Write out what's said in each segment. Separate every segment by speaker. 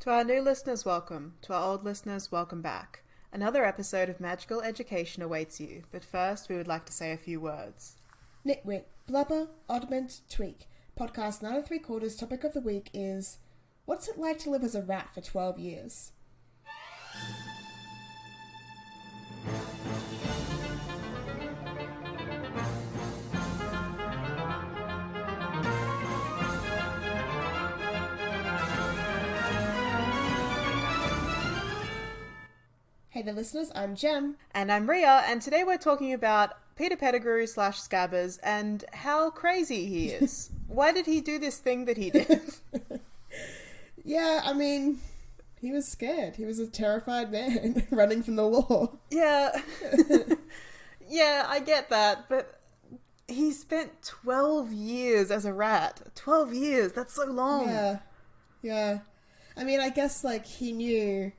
Speaker 1: To our new listeners, welcome. To our old listeners, welcome back. Another episode of Magical Education awaits you, but first we would like to say a few words.
Speaker 2: Nitwit, blubber, oddment, tweak. Podcast 9 3/4 topic of the week is, what's it like to live as a rat for 12 years? Hey there listeners, I'm Jem.
Speaker 1: And I'm Reeah, and today we're talking about Peter Pettigrew / Scabbers and how crazy he is. Why did he do this thing that he did?
Speaker 2: Yeah, I mean, he was scared. He was a terrified man running from the law.
Speaker 1: Yeah. Yeah, I get that, but he spent 12 years as a rat. 12 years, that's so long.
Speaker 2: Yeah. I mean, I guess, he knew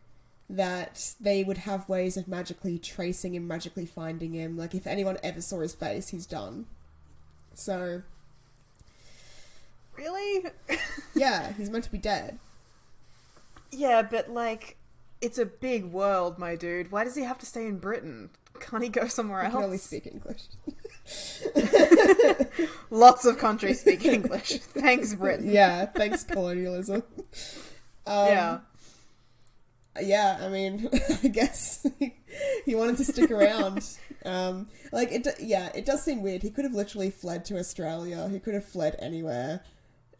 Speaker 2: that they would have ways of magically tracing him, magically finding him. If anyone ever saw his face, he's done. So...
Speaker 1: Really?
Speaker 2: Yeah, he's meant to be dead.
Speaker 1: Yeah, but, it's a big world, my dude. Why does he have to stay in Britain? Can't he go somewhere else?
Speaker 2: He can only speak English.
Speaker 1: Lots of countries speak English. Thanks, Britain.
Speaker 2: Yeah, thanks, colonialism. Yeah, I mean, I guess he wanted to stick around. It does seem weird. He could have literally fled to Australia. He could have fled anywhere.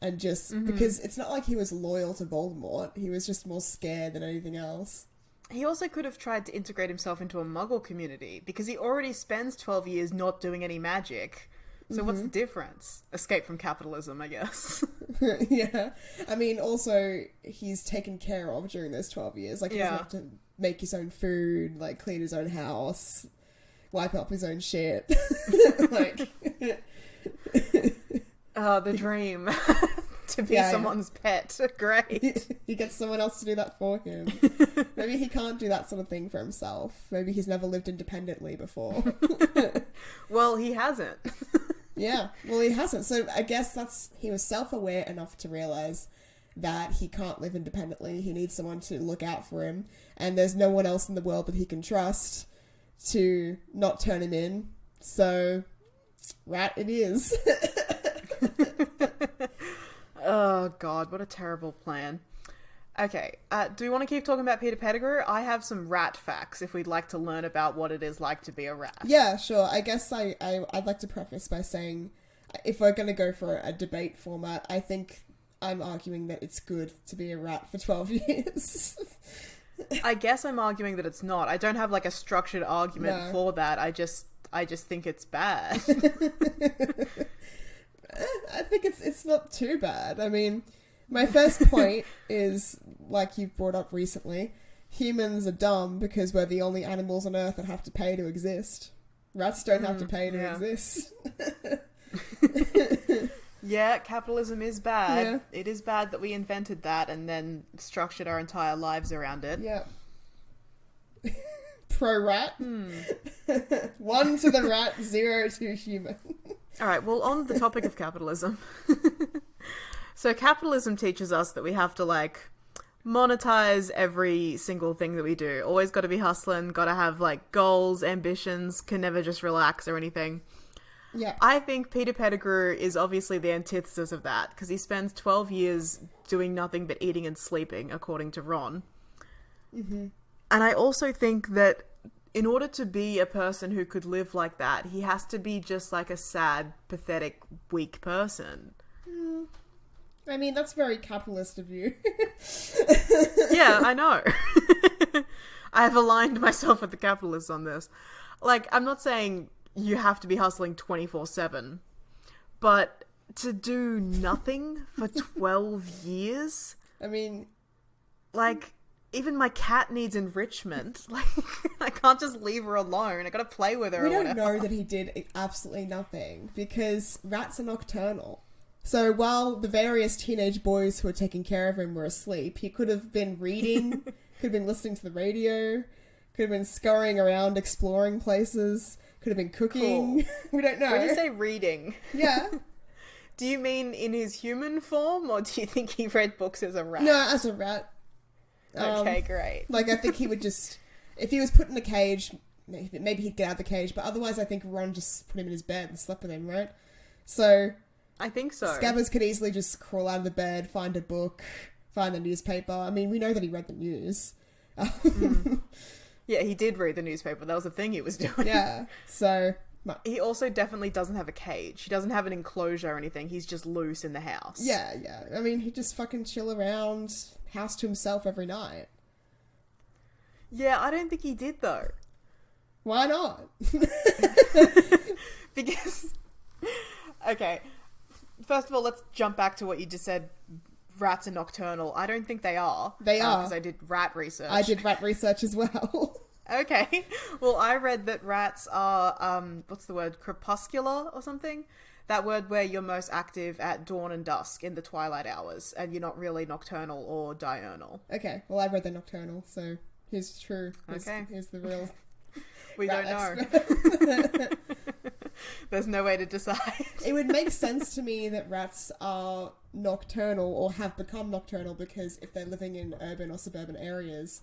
Speaker 2: And just, because it's not like he was loyal to Voldemort. He was just more scared than anything else.
Speaker 1: He also could have tried to integrate himself into a Muggle community, because he already spends 12 years not doing any magic. So what's the difference? Escape from capitalism, I guess.
Speaker 2: Yeah. I mean, also, he's taken care of during those 12 years. He doesn't have to make his own food, clean his own house, wipe up his own shit.
Speaker 1: Oh, the dream. To be someone's pet. Great.
Speaker 2: He gets someone else to do that for him. Maybe he can't do that sort of thing for himself. Maybe he's never lived independently before.
Speaker 1: Well, he hasn't.
Speaker 2: Yeah, well, he hasn't. So I guess he was self-aware enough to realise that he can't live independently. He needs someone to look out for him. And there's no one else in the world that he can trust to not turn him in. So, rat it is.
Speaker 1: Oh, God, what a terrible plan. Okay, do we want to keep talking about Peter Pettigrew? I have some rat facts if we'd like to learn about what it is like to be a rat.
Speaker 2: Yeah, sure. I guess I'd like to preface by saying, if we're going to go for a debate format, I think I'm arguing that it's good to be a rat for 12 years.
Speaker 1: I guess I'm arguing that it's not. I don't have a structured argument for that. I just think it's bad.
Speaker 2: I think it's not too bad. I mean, my first point is, you've brought up recently, humans are dumb because we're the only animals on Earth that have to pay to exist. Rats don't have to pay to exist.
Speaker 1: Yeah, capitalism is bad.
Speaker 2: Yeah.
Speaker 1: It is bad that we invented that and then structured our entire lives around it.
Speaker 2: Yeah. Pro-rat. 1 to the rat, 0 to human.
Speaker 1: Alright, well, on the topic of capitalism. So capitalism teaches us that we have to, monetize every single thing that we do. Always got to be hustling, got to have, goals, ambitions, can never just relax or anything.
Speaker 2: Yeah.
Speaker 1: I think Peter Pettigrew is obviously the antithesis of that, because he spends 12 years doing nothing but eating and sleeping, according to Ron.
Speaker 2: Mm-hmm.
Speaker 1: And I also think that in order to be a person who could live like that, he has to be just a sad, pathetic, weak person.
Speaker 2: I mean, that's very capitalist of you.
Speaker 1: Yeah, I know. I have aligned myself with the capitalists on this. I'm not saying you have to be hustling 24/7, but to do nothing for 12 years?
Speaker 2: I mean...
Speaker 1: even my cat needs enrichment. I can't just leave her alone. I gotta play with her
Speaker 2: We
Speaker 1: or
Speaker 2: don't
Speaker 1: whatever.
Speaker 2: know that he did absolutely nothing, because rats are nocturnal. So while the various teenage boys who were taking care of him were asleep, he could have been reading, could have been listening to the radio, could have been scurrying around exploring places, could have been cooking. Cool. We don't know.
Speaker 1: When you say reading...
Speaker 2: Yeah.
Speaker 1: Do you mean in his human form, or do you think he read books as a rat?
Speaker 2: No, as a rat.
Speaker 1: Okay, great.
Speaker 2: Like, I think he would just... If he was put in a cage, maybe he'd get out of the cage, but otherwise I think Ron just put him in his bed and slept with him, right? So...
Speaker 1: I think so.
Speaker 2: Scabbers could easily just crawl out of the bed, find a book, find a newspaper. I mean, we know that he read the news.
Speaker 1: Yeah, he did read the newspaper. That was the thing he was doing.
Speaker 2: Yeah, so...
Speaker 1: He also definitely doesn't have a cage. He doesn't have an enclosure or anything. He's just loose in the house.
Speaker 2: Yeah. I mean, he'd just fucking chill around, house to himself every night.
Speaker 1: Yeah, I don't think he did, though.
Speaker 2: Why not?
Speaker 1: Because... Okay. First of all, let's jump back to what you just said. Rats are nocturnal. I don't think they are.
Speaker 2: They are.
Speaker 1: Because I did rat research.
Speaker 2: I did rat research as well.
Speaker 1: Okay. Well, I read that rats are, what's the word? Crepuscular or something? That word where you're most active at dawn and dusk in the twilight hours, and you're not really nocturnal or diurnal.
Speaker 2: Okay. Well, I read the nocturnal, so here's true. Here's the real...
Speaker 1: We don't know. There's no way to decide.
Speaker 2: It would make sense to me that rats are nocturnal or have become nocturnal because if they're living in urban or suburban areas,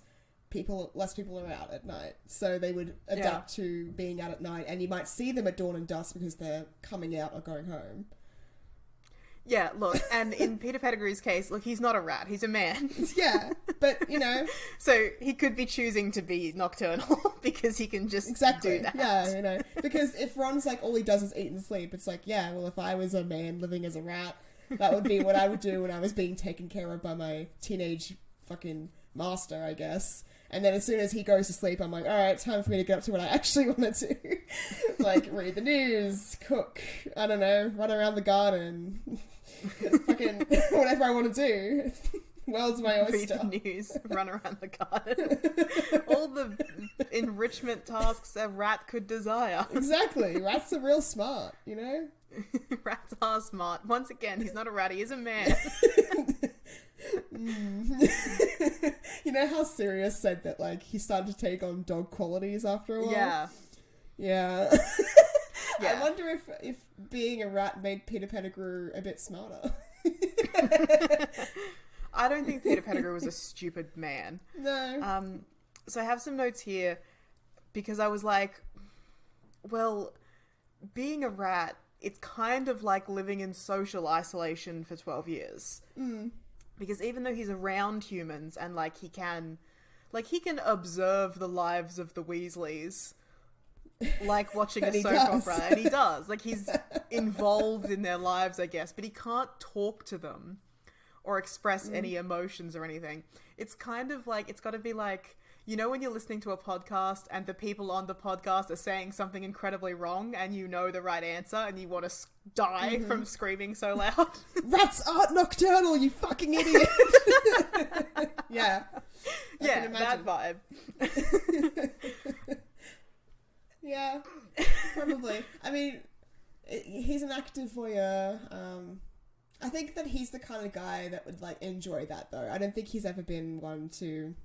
Speaker 2: less people are out at night. So they would adapt to being out at night, and you might see them at dawn and dusk because they're coming out or going home.
Speaker 1: Yeah, look, and in Peter Pettigrew's case, look, he's not a rat, he's a man.
Speaker 2: Yeah, but, you know...
Speaker 1: So he could be choosing to be nocturnal because he can just do that.
Speaker 2: Yeah, you know. Because if Ron's like, all he does is eat and sleep, it's like, yeah, well, if I was a man living as a rat, that would be what I would do when I was being taken care of by my teenage fucking master, I guess. And then as soon as he goes to sleep, I'm like, alright, time for me to get up to what I actually want to do. Like, read the news, cook, I don't know, run around the garden, fucking whatever I want to do. World's my oyster.
Speaker 1: Read the news, run around the garden. All the enrichment tasks a rat could desire.
Speaker 2: Exactly. Rats are real smart, you know?
Speaker 1: Rats are smart. Once again, he's not a rat, he is a man.
Speaker 2: You know how Sirius said that, like, he started to take on dog qualities after a while? Yeah. I wonder if being a rat made Peter Pettigrew a bit smarter.
Speaker 1: I don't think Peter Pettigrew was a stupid man.
Speaker 2: No.
Speaker 1: So I have some notes here because I was like, well, being a rat, it's kind of like living in social isolation for 12 years.
Speaker 2: Mm.
Speaker 1: Because even though he's around humans and, like, he can observe the lives of the Weasleys, like watching a soap opera, and he does. Like, he's involved in their lives, I guess, but he can't talk to them or express any emotions or anything. It's kind of like, it's got to be like, you know when you're listening to a podcast and the people on the podcast are saying something incredibly wrong and you know the right answer and you want to die from screaming so loud?
Speaker 2: Rats aren't nocturnal, you fucking idiot! Yeah.
Speaker 1: Yeah, that vibe.
Speaker 2: Yeah, probably. I mean, he's an active voyeur. I think that he's the kind of guy that would, like, enjoy that, though. I don't think he's ever been one to...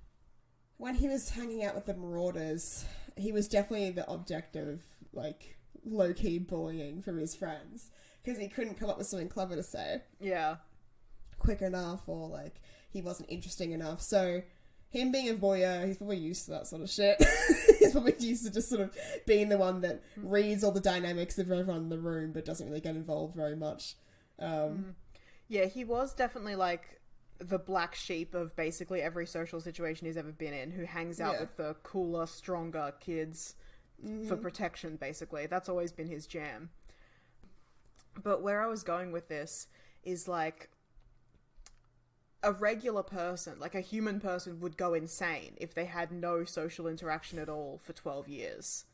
Speaker 2: When he was hanging out with the Marauders, he was definitely the object of, like, low-key bullying from his friends. Because he couldn't come up with something clever to say.
Speaker 1: Yeah.
Speaker 2: Quick enough, or, like, he wasn't interesting enough. So, him being a voyeur, he's probably used to that sort of shit. He's probably used to just sort of being the one that reads all the dynamics of everyone in the room, but doesn't really get involved very much.
Speaker 1: Yeah, he was definitely, like, the black sheep of basically every social situation he's ever been in, who hangs out with the cooler, stronger kids for protection, basically. That's always been his jam. But where I was going with this is, like, a regular person, like a human person, would go insane if they had no social interaction at all for 12 years.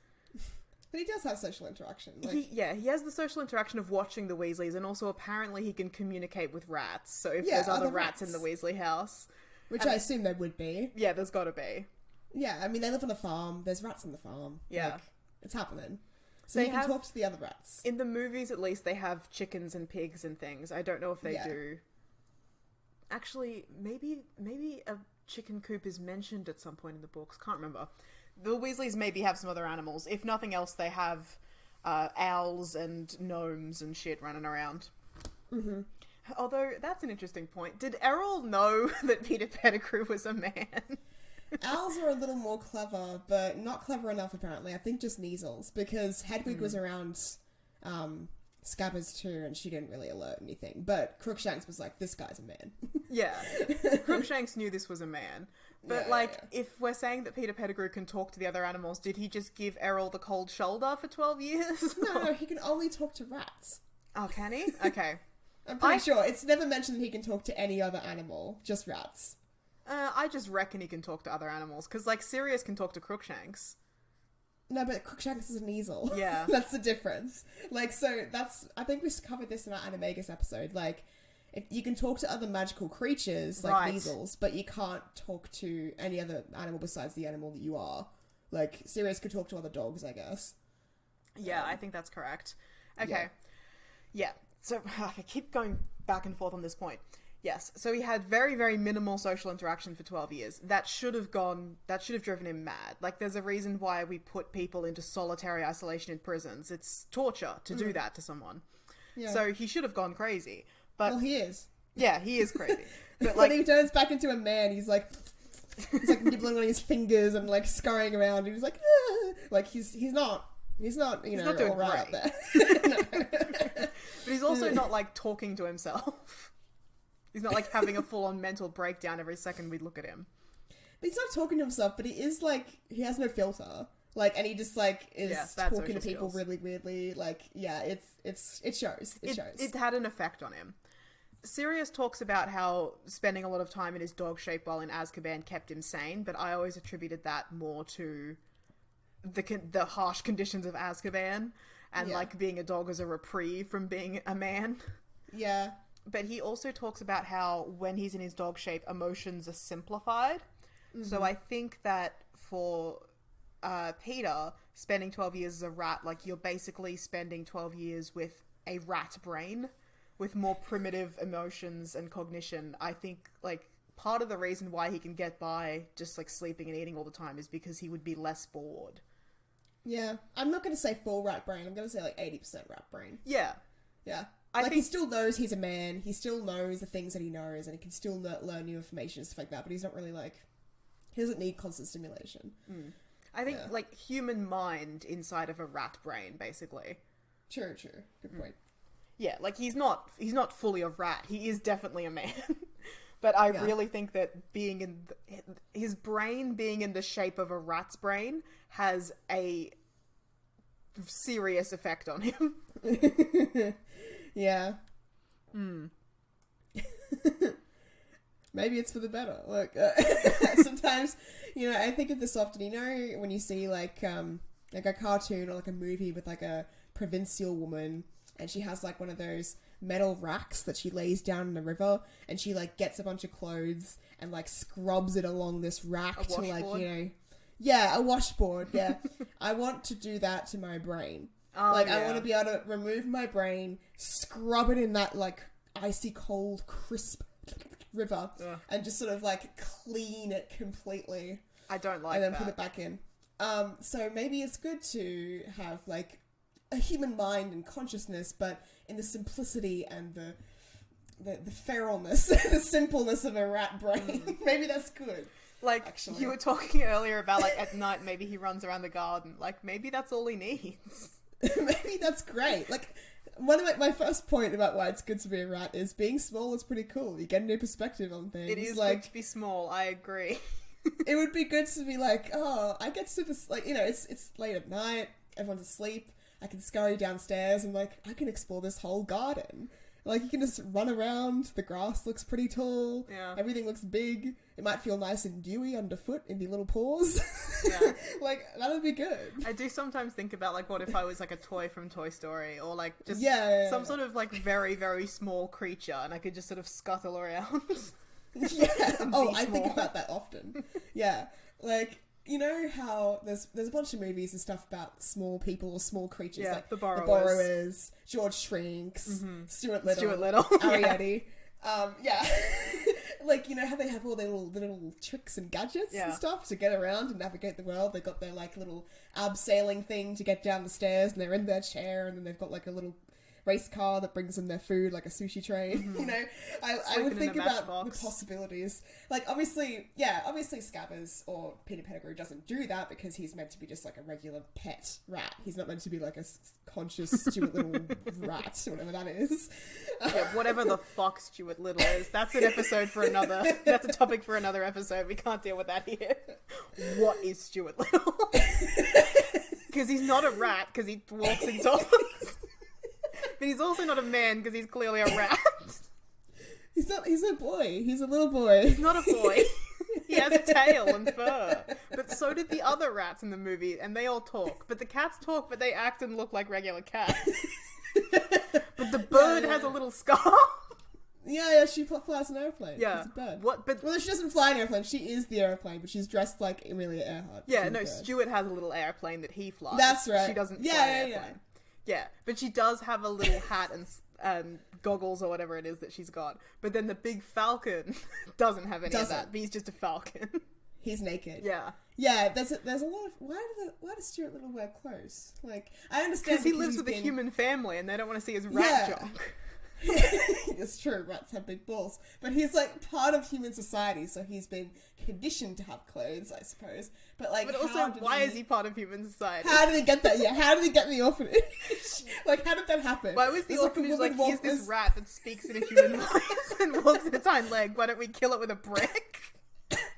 Speaker 2: But he does have social interaction. Like...
Speaker 1: He has the social interaction of watching the Weasleys, and also apparently he can communicate with rats. So if there's other rats in the Weasley house...
Speaker 2: Which I assume there would be.
Speaker 1: Yeah, there's gotta be.
Speaker 2: Yeah, I mean, they live on a farm. There's rats on the farm.
Speaker 1: Yeah.
Speaker 2: Like, it's happening. So you can talk to the other rats.
Speaker 1: In the movies, at least, they have chickens and pigs and things. I don't know if they do. Actually, maybe a chicken coop is mentioned at some point in the books. Can't remember. The Weasleys maybe have some other animals. If nothing else, they have owls and gnomes and shit running around. Although, that's an interesting point. Did Errol know that Peter Pettigrew was a man?
Speaker 2: Owls are a little more clever, but not clever enough, apparently. I think just Measles, because Hedwig was around Scabbers too, and she didn't really alert anything. But Crookshanks was like, this guy's a man.
Speaker 1: Yeah. Crookshanks knew this was a man. But, if we're saying that Peter Pettigrew can talk to the other animals, did he just give Errol the cold shoulder for 12 years?
Speaker 2: No, he can only talk to rats.
Speaker 1: Oh, can he? Okay.
Speaker 2: I'm pretty sure. It's never mentioned that he can talk to any other animal, just rats.
Speaker 1: I just reckon he can talk to other animals, because, Sirius can talk to Crookshanks.
Speaker 2: No, but Crookshanks is an easel.
Speaker 1: Yeah.
Speaker 2: That's the difference. So that's... I think we covered this in our Animagus episode. If you can talk to other magical creatures, like measles, but you can't talk to any other animal besides the animal that you are. Sirius could talk to other dogs, I guess.
Speaker 1: Yeah, I think that's correct. Okay. Yeah. So, I keep going back and forth on this point. Yes, so he had very, very minimal social interaction for 12 years. That should have driven him mad. There's a reason why we put people into solitary isolation in prisons. It's torture to do that to someone. Yeah. So he should have gone crazy. But
Speaker 2: well, he is.
Speaker 1: Yeah, he is crazy. But
Speaker 2: when he turns back into a man, he's nibbling on his fingers and scurrying around. And he's like, ah! He's not
Speaker 1: not doing
Speaker 2: all right
Speaker 1: great.
Speaker 2: up there.
Speaker 1: But he's also not talking to himself. He's not having a full-on mental breakdown every second we look at him.
Speaker 2: But he's not talking to himself, but he is he has no filter. And he just is talking to people really weirdly. It shows. It
Speaker 1: had an effect on him. Sirius talks about how spending a lot of time in his dog shape while in Azkaban kept him sane, but I always attributed that more to the harsh conditions of Azkaban and being a dog as a reprieve from being a man.
Speaker 2: Yeah. But
Speaker 1: he also talks about how when he's in his dog shape, emotions are simplified. Mm-hmm. So I think that for Peter, spending 12 years as a rat, you're basically spending 12 years with a rat brain with more primitive emotions and cognition. I think part of the reason why he can get by just sleeping and eating all the time is because he would be less bored.
Speaker 2: Yeah. I'm not going to say full rat brain. I'm going to say 80% rat brain.
Speaker 1: Yeah.
Speaker 2: Yeah. I think he still knows he's a man. He still knows the things that he knows, and he can still learn new information and stuff like that. But he's not really he doesn't need constant stimulation.
Speaker 1: Mm. I think human mind inside of a rat brain, basically.
Speaker 2: True. Good point.
Speaker 1: Yeah, he's not fully a rat. He is definitely a man. But I really think that being in his brain being in the shape of a rat's brain has a serious effect on him.
Speaker 2: Yeah. Hmm. Maybe it's for the better. Look, sometimes, I think of this often. When you see a cartoon or a movie with a provincial woman, and she has one of those metal racks that she lays down in the river, and she gets a bunch of clothes and scrubs it along this rack to yeah, a washboard. Yeah, I want to do that to my brain. I want to be able to remove my brain, scrub it in that icy cold, crisp river, and just sort of clean it completely.
Speaker 1: I don't like
Speaker 2: that. And then
Speaker 1: that.
Speaker 2: put it back in. So maybe it's good to have a human mind and consciousness, but in the simplicity and the feralness, the simpleness of a rat brain. Maybe that's good. Actually.
Speaker 1: You were talking earlier about at night maybe he runs around the garden. Maybe that's all he needs.
Speaker 2: Maybe that's great. One of my first point about why it's good to be a rat is being small is pretty cool. You get a new perspective on things.
Speaker 1: It is good to be small. I agree.
Speaker 2: It would be good to be I get to just it's late at night. Everyone's asleep. I can scurry downstairs and I can explore this whole garden. You can just run around. The grass looks pretty tall.
Speaker 1: Yeah.
Speaker 2: Everything looks big. It might feel nice and dewy underfoot in the little paws.
Speaker 1: Yeah.
Speaker 2: That would be good.
Speaker 1: I do sometimes think about what if I was a toy from Toy Story or just some sort of very, very small creature and I could just sort of scuttle around.
Speaker 2: Yeah. Oh, I think about that often. Yeah. How there's a bunch of movies and stuff about small people or small creatures,
Speaker 1: The Borrowers.
Speaker 2: The Borrowers, George Shrinks, Stuart Little, Ariadne. Yeah. How they have all their little tricks and gadgets and stuff to get around and navigate the world. They've got their little abseiling thing to get down the stairs, and they're in their chair, and then they've got a little race car that brings them their food, like a sushi train. You know, I would think about the possibilities. Like, obviously Scabbers or Peter Pettigrew doesn't do that because he's meant to be just like a regular pet rat. He's not meant to be like a conscious Stuart Little rat, whatever that is.
Speaker 1: Yeah, whatever the fuck Stuart Little is. That's an episode for another. That's a topic for another episode. We can't deal with that here. What is Stuart Little? Because he's not a rat because he walks in talks. But he's also not a man because he's clearly a rat.
Speaker 2: He's a boy. He's a little boy.
Speaker 1: He's not a boy. He has a tail and fur. But so did the other rats in the movie, and they all talk. But the cats talk, but they act and look like regular cats. But the bird has a little scarf.
Speaker 2: Yeah, she flies an airplane.
Speaker 1: Yeah.
Speaker 2: She's a bird.
Speaker 1: What? But
Speaker 2: well, she doesn't fly an airplane. She is the airplane, but she's dressed like Amelia Earhart.
Speaker 1: Yeah, no, Stuart has a little airplane that he flies.
Speaker 2: That's right.
Speaker 1: She doesn't fly an airplane. Yeah, but she does have a little hat and goggles or whatever it is that she's got. But then the big falcon doesn't have any of that. But he's just a falcon.
Speaker 2: He's naked.
Speaker 1: Yeah.
Speaker 2: Yeah, there's a lot of... Why does Stuart Little wear clothes? Like, I understand
Speaker 1: because he lives with a human family and they don't want to see his rat junk.
Speaker 2: It's true, rats have big balls. But he's like part of human society, so he's been conditioned to have clothes, I suppose. But like,
Speaker 1: but also, why is he part of human society?
Speaker 2: How did he get that? Yeah, how did he get in the orphanage? Like, how did that happen?
Speaker 1: Why was the orphanage like, here's this rat that speaks in a human voice and walks in its hind leg, why don't we kill it with a brick?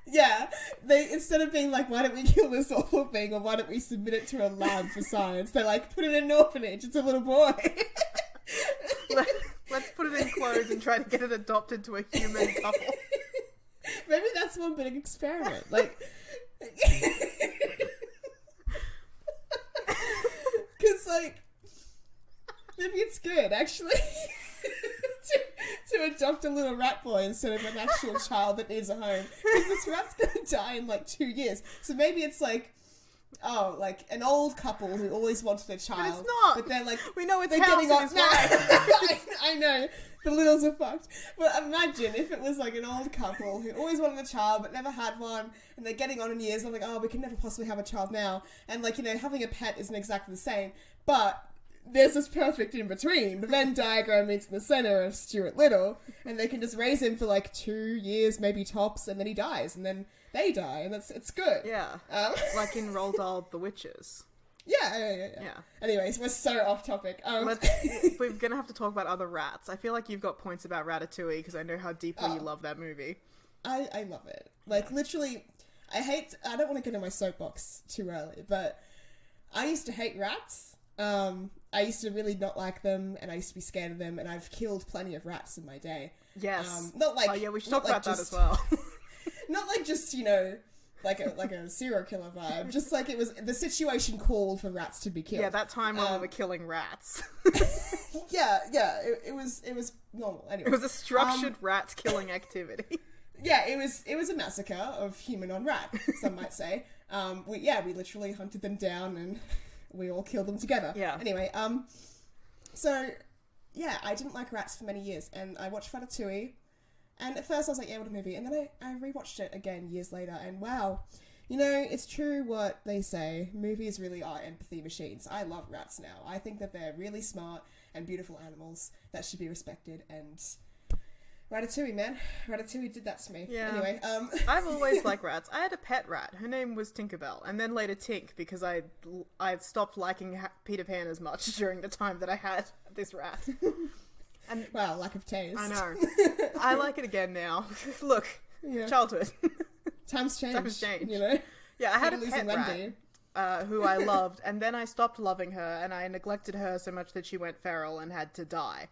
Speaker 2: Yeah, they, instead of being like, why don't we kill this awful thing, or why don't we submit it to a lab for science, they're like, put it in an orphanage, it's a little boy.
Speaker 1: Let's put it in clothes and try to get it adopted to a human couple.
Speaker 2: Maybe that's one big experiment. Like, because like, maybe it's good actually to adopt a little rat boy instead of an actual child that needs a home. Because this rat's gonna die in like 2 years. So maybe it's like, oh, like an old couple who always wanted a child.
Speaker 1: But it's not.
Speaker 2: But then, like,
Speaker 1: we know it's House and his wife.
Speaker 2: I know. The littles are fucked. But imagine if it was like an old couple who always wanted a child but never had one, and they're getting on in years, and they're like, oh, we can never possibly have a child now. And like, you know, having a pet isn't exactly the same. But there's this perfect in between. The Venn diagram meets in the center of Stuart Little, and they can just raise him for like 2 years, maybe tops, and then he dies, and then they die, and it's good.
Speaker 1: Yeah. Like in Roald Dahl The Witches.
Speaker 2: Yeah. Anyways, we're so off topic.
Speaker 1: We're gonna have to talk about other rats. I feel like you've got points about Ratatouille because I know how deeply you love that movie.
Speaker 2: I love it. Like, literally, I don't want to get in my soapbox too early, but I used to hate rats. I used to really not like them, and I used to be scared of them, and I've killed plenty of rats in my day.
Speaker 1: Yes.
Speaker 2: Not like...
Speaker 1: Oh yeah, we should talk about that as well.
Speaker 2: Not like just, you know, like a serial killer vibe. Just like it was, the situation called for rats to be killed.
Speaker 1: Yeah, that time when we were killing rats.
Speaker 2: Yeah, it was normal. Anyway,
Speaker 1: it was a structured rat killing activity.
Speaker 2: Yeah, it was a massacre of human on rat, some might say. We literally hunted them down and we all killed them together.
Speaker 1: Yeah.
Speaker 2: Anyway, so yeah, I didn't like rats for many years, and I watched Ratatouille. And at first I was like, yeah, what a movie. And then I rewatched it again years later, and wow. You know, it's true what they say. Movies really are empathy machines. I love rats now. I think that they're really smart and beautiful animals that should be respected. And Ratatouille, man. Ratatouille did that to me.
Speaker 1: Yeah.
Speaker 2: Anyway,
Speaker 1: I've always liked rats. I had a pet rat. Her name was Tinkerbell. And then later Tink, because I stopped liking Peter Pan as much during the time that I had this rat.
Speaker 2: And wow, lack of taste.
Speaker 1: I know. I like it again now. Look, childhood.
Speaker 2: Times change.
Speaker 1: Times change.
Speaker 2: You know?
Speaker 1: Yeah, I had a pet rat who I loved, and then I stopped loving her, and I neglected her so much that she went feral and had to die.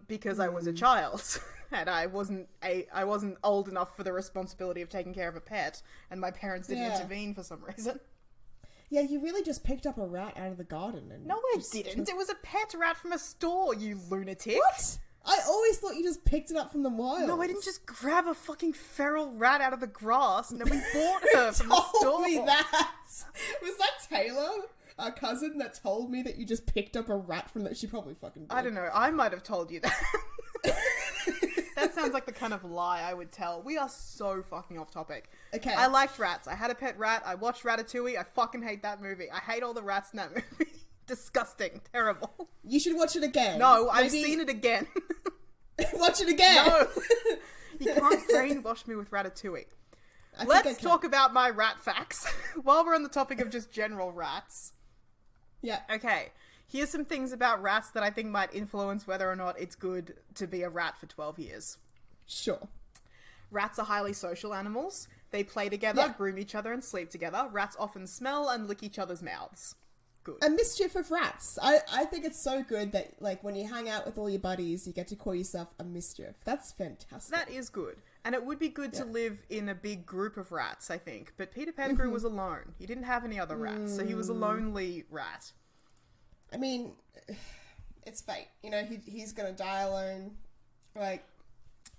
Speaker 1: Because I was a child, and I wasn't old enough for the responsibility of taking care of a pet, and my parents didn't intervene for some reason.
Speaker 2: Yeah, you really just picked up a rat out of the garden. And
Speaker 1: no, I didn't. It was a pet rat from a store, you lunatic.
Speaker 2: What? I always thought you just picked it up from the wild.
Speaker 1: No, I didn't just grab a fucking feral rat out of the grass, and then we bought her from the store.
Speaker 2: Told me that. Was that Taylor, our cousin, that told me that you just picked up a rat from that? She probably fucking did.
Speaker 1: I don't know. I might have told you that. That sounds like the kind of lie I would tell. We are so fucking off topic.
Speaker 2: Okay.
Speaker 1: I liked rats. I had a pet rat. I watched Ratatouille. I fucking hate that movie. I hate all the rats in that movie. Disgusting. Terrible.
Speaker 2: You should watch it again.
Speaker 1: No, I've seen it again.
Speaker 2: Watch it again.
Speaker 1: No. You can't brainwash me with Ratatouille. Let's talk about my rat facts. While we're on the topic of just general rats.
Speaker 2: Yeah.
Speaker 1: Okay. Here's some things about rats that I think might influence whether or not it's good to be a rat for 12 years.
Speaker 2: Sure.
Speaker 1: Rats are highly social animals. They play together, groom each other, and sleep together. Rats often smell and lick each other's mouths. Good.
Speaker 2: A mischief of rats. I think it's so good that, like, when you hang out with all your buddies, you get to call yourself a mischief. That's fantastic.
Speaker 1: That is good. And it would be good to live in a big group of rats, I think. But Peter Pettigrew was alone. He didn't have any other rats, so he was a lonely rat.
Speaker 2: I mean, it's fate. You know, he's gonna die alone. Like,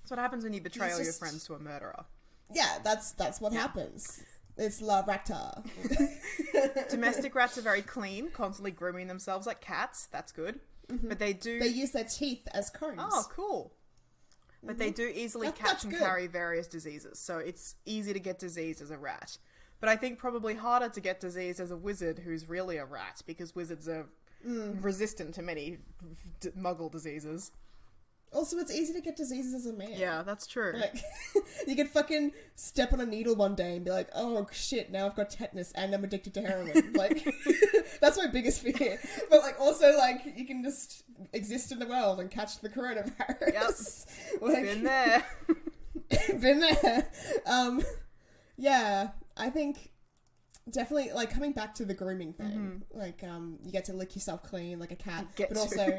Speaker 1: that's what happens when you betray all your friends to a murderer.
Speaker 2: Yeah, that's what happens. It's la rata.
Speaker 1: Domestic rats are very clean, constantly grooming themselves like cats. That's good. But they
Speaker 2: use their teeth as combs.
Speaker 1: Oh, cool. But they do easily catch and carry various diseases. So it's easy to get disease as a rat. But I think probably harder to get disease as a wizard who's really a rat, because wizards are resistant to many muggle diseases.
Speaker 2: Also, it's easy to get diseases as a man.
Speaker 1: Yeah, that's true.
Speaker 2: Like, you could fucking step on a needle one day and be like, oh shit, now I've got tetanus and I'm addicted to heroin. Like, that's my biggest fear. But, like, also, like, you can just exist in the world and catch the coronavirus.
Speaker 1: Yep.
Speaker 2: Like,
Speaker 1: been there.
Speaker 2: Been there. Yeah, I think definitely, like, coming back to the grooming thing, like, you get to lick yourself clean like a cat, but also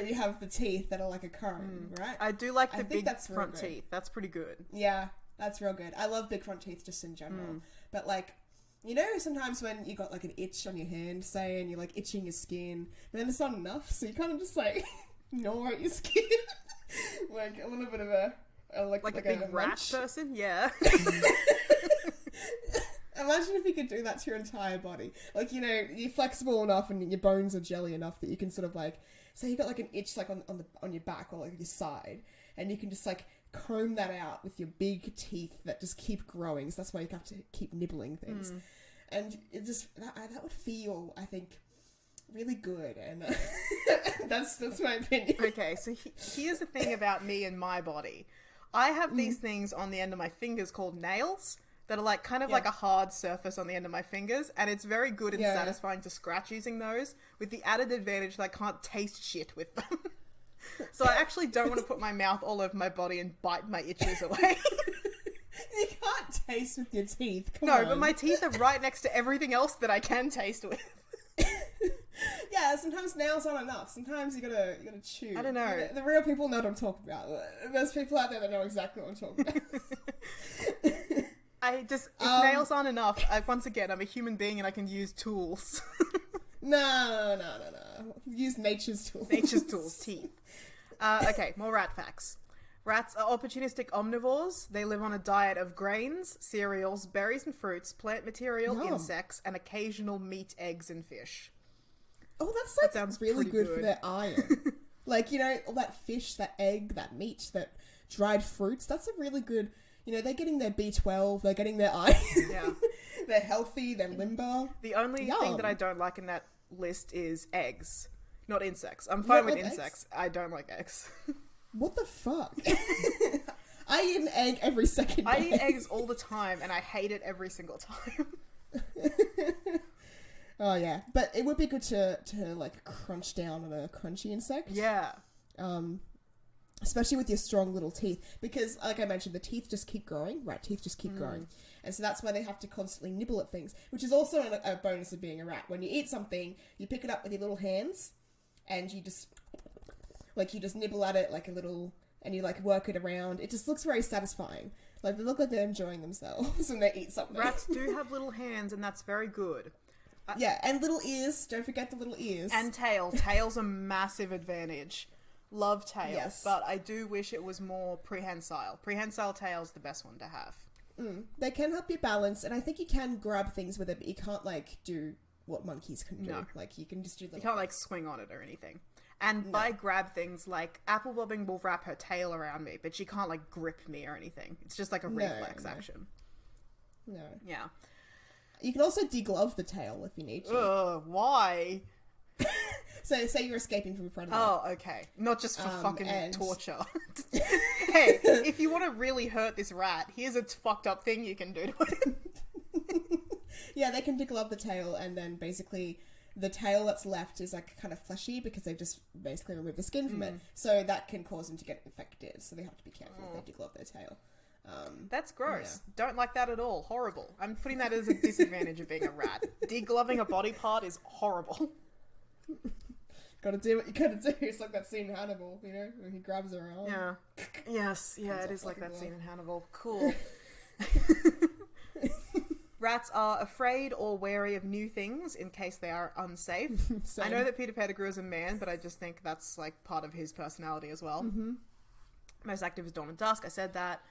Speaker 2: you have the teeth that are like a comb, right?
Speaker 1: I do like the big front teeth. That's pretty good.
Speaker 2: Yeah, that's real good. I love big front teeth just in general. But, like, you know, sometimes when you got, like, an itch on your hand, say, and you're, like, itching your skin, but then it's not enough, so you kind of just, like, gnaw at your skin. Like, a little bit of a
Speaker 1: big rat person? Yeah.
Speaker 2: Imagine if you could do that to your entire body. Like, you know, you're flexible enough and your bones are jelly enough that you can sort of, like, say you got, like, an itch, like, on your back or, like, your side, and you can just, like, comb that out with your big teeth that just keep growing. So that's why you have to keep nibbling things. And it just, that would feel, I think, really good. And that's my opinion.
Speaker 1: Okay, so here's the thing about me and my body. I have these things on the end of my fingers called nails that are like kind of like a hard surface on the end of my fingers, and it's very good and satisfying to scratch using those, with the added advantage that I can't taste shit with them. So I actually don't want to put my mouth all over my body and bite my itches away.
Speaker 2: You can't taste with your teeth. Come
Speaker 1: no,
Speaker 2: on.
Speaker 1: but my teeth are right next to everything else that I can taste with.
Speaker 2: Yeah, sometimes nails aren't enough. Sometimes you gotta chew.
Speaker 1: I don't know.
Speaker 2: The real people know what I'm talking about. There's people out there that know exactly what I'm talking about.
Speaker 1: If nails aren't enough, once again, I'm a human being and I can use tools.
Speaker 2: No. Use nature's tools.
Speaker 1: Nature's tools, teeth. Okay, more rat facts. Rats are opportunistic omnivores. They live on a diet of grains, cereals, berries and fruits, plant material, insects, and occasional meat, eggs, and fish.
Speaker 2: Oh, that sounds really
Speaker 1: pretty
Speaker 2: good for their iron. Like, you know, all that fish, that egg, that meat, that dried fruits, that's a really good... You know, they're getting their B12, they're getting their iron. Yeah. They're healthy, they're limber.
Speaker 1: The only thing that I don't like in that list is eggs, not insects. I'm fine with insects. Eggs? I don't like eggs.
Speaker 2: What the fuck? I eat an egg every second day.
Speaker 1: I eat eggs all the time, and I hate it every single time.
Speaker 2: Oh, yeah. But it would be good to like, crunch down on a crunchy insect.
Speaker 1: Yeah.
Speaker 2: Especially with your strong little teeth. Because, like I mentioned, the teeth just keep growing. Rat teeth just keep growing. And so that's why they have to constantly nibble at things. Which is also a bonus of being a rat. When you eat something, you pick it up with your little hands. And you just... Like, you just nibble at it like a little... And you, like, work it around. It just looks very satisfying. Like, they look like they're enjoying themselves when they eat something.
Speaker 1: Rats do have little hands, and that's very good.
Speaker 2: Yeah, and little ears. Don't forget the little ears.
Speaker 1: And tail. Tail's a massive advantage. Love tails, but I do wish it was more prehensile. Prehensile tail's the best one to have.
Speaker 2: They can help you balance, and I think you can grab things with it, but you can't, like, do what monkeys can do. No. Like, you can just do...
Speaker 1: You can't, like, swing on it or anything. And by grab things, like, Apple Bobbing will wrap her tail around me, but she can't, like, grip me or anything. It's just, like, a reflex action.
Speaker 2: No.
Speaker 1: Yeah.
Speaker 2: You can also deglove the tail if you need to.
Speaker 1: Why?
Speaker 2: So, say you're escaping from a predator.
Speaker 1: Oh, okay. Not just for fucking torture. Hey, if you want to really hurt this rat, here's a fucked up thing you can do to it.
Speaker 2: Yeah, they can deglove the tail, and then basically the tail that's left is like kind of fleshy because they've just basically removed the skin from it. So that can cause them to get infected. So they have to be careful if they deglove their tail.
Speaker 1: That's gross. Yeah. Don't like that at all. Horrible. I'm putting that as a disadvantage of being a rat. Degloving a body part is horrible.
Speaker 2: Gotta do what you gotta do. It's like that scene in Hannibal, you know, where he grabs her arm.
Speaker 1: Yeah. Yes, yeah, it is like that scene in Hannibal. Cool. Rats are afraid or wary of new things in case they are unsafe. I know that Peter Pettigrew is a man, but I just think that's like part of his personality as well. Mm-hmm. Most active is dawn and dusk. I said that.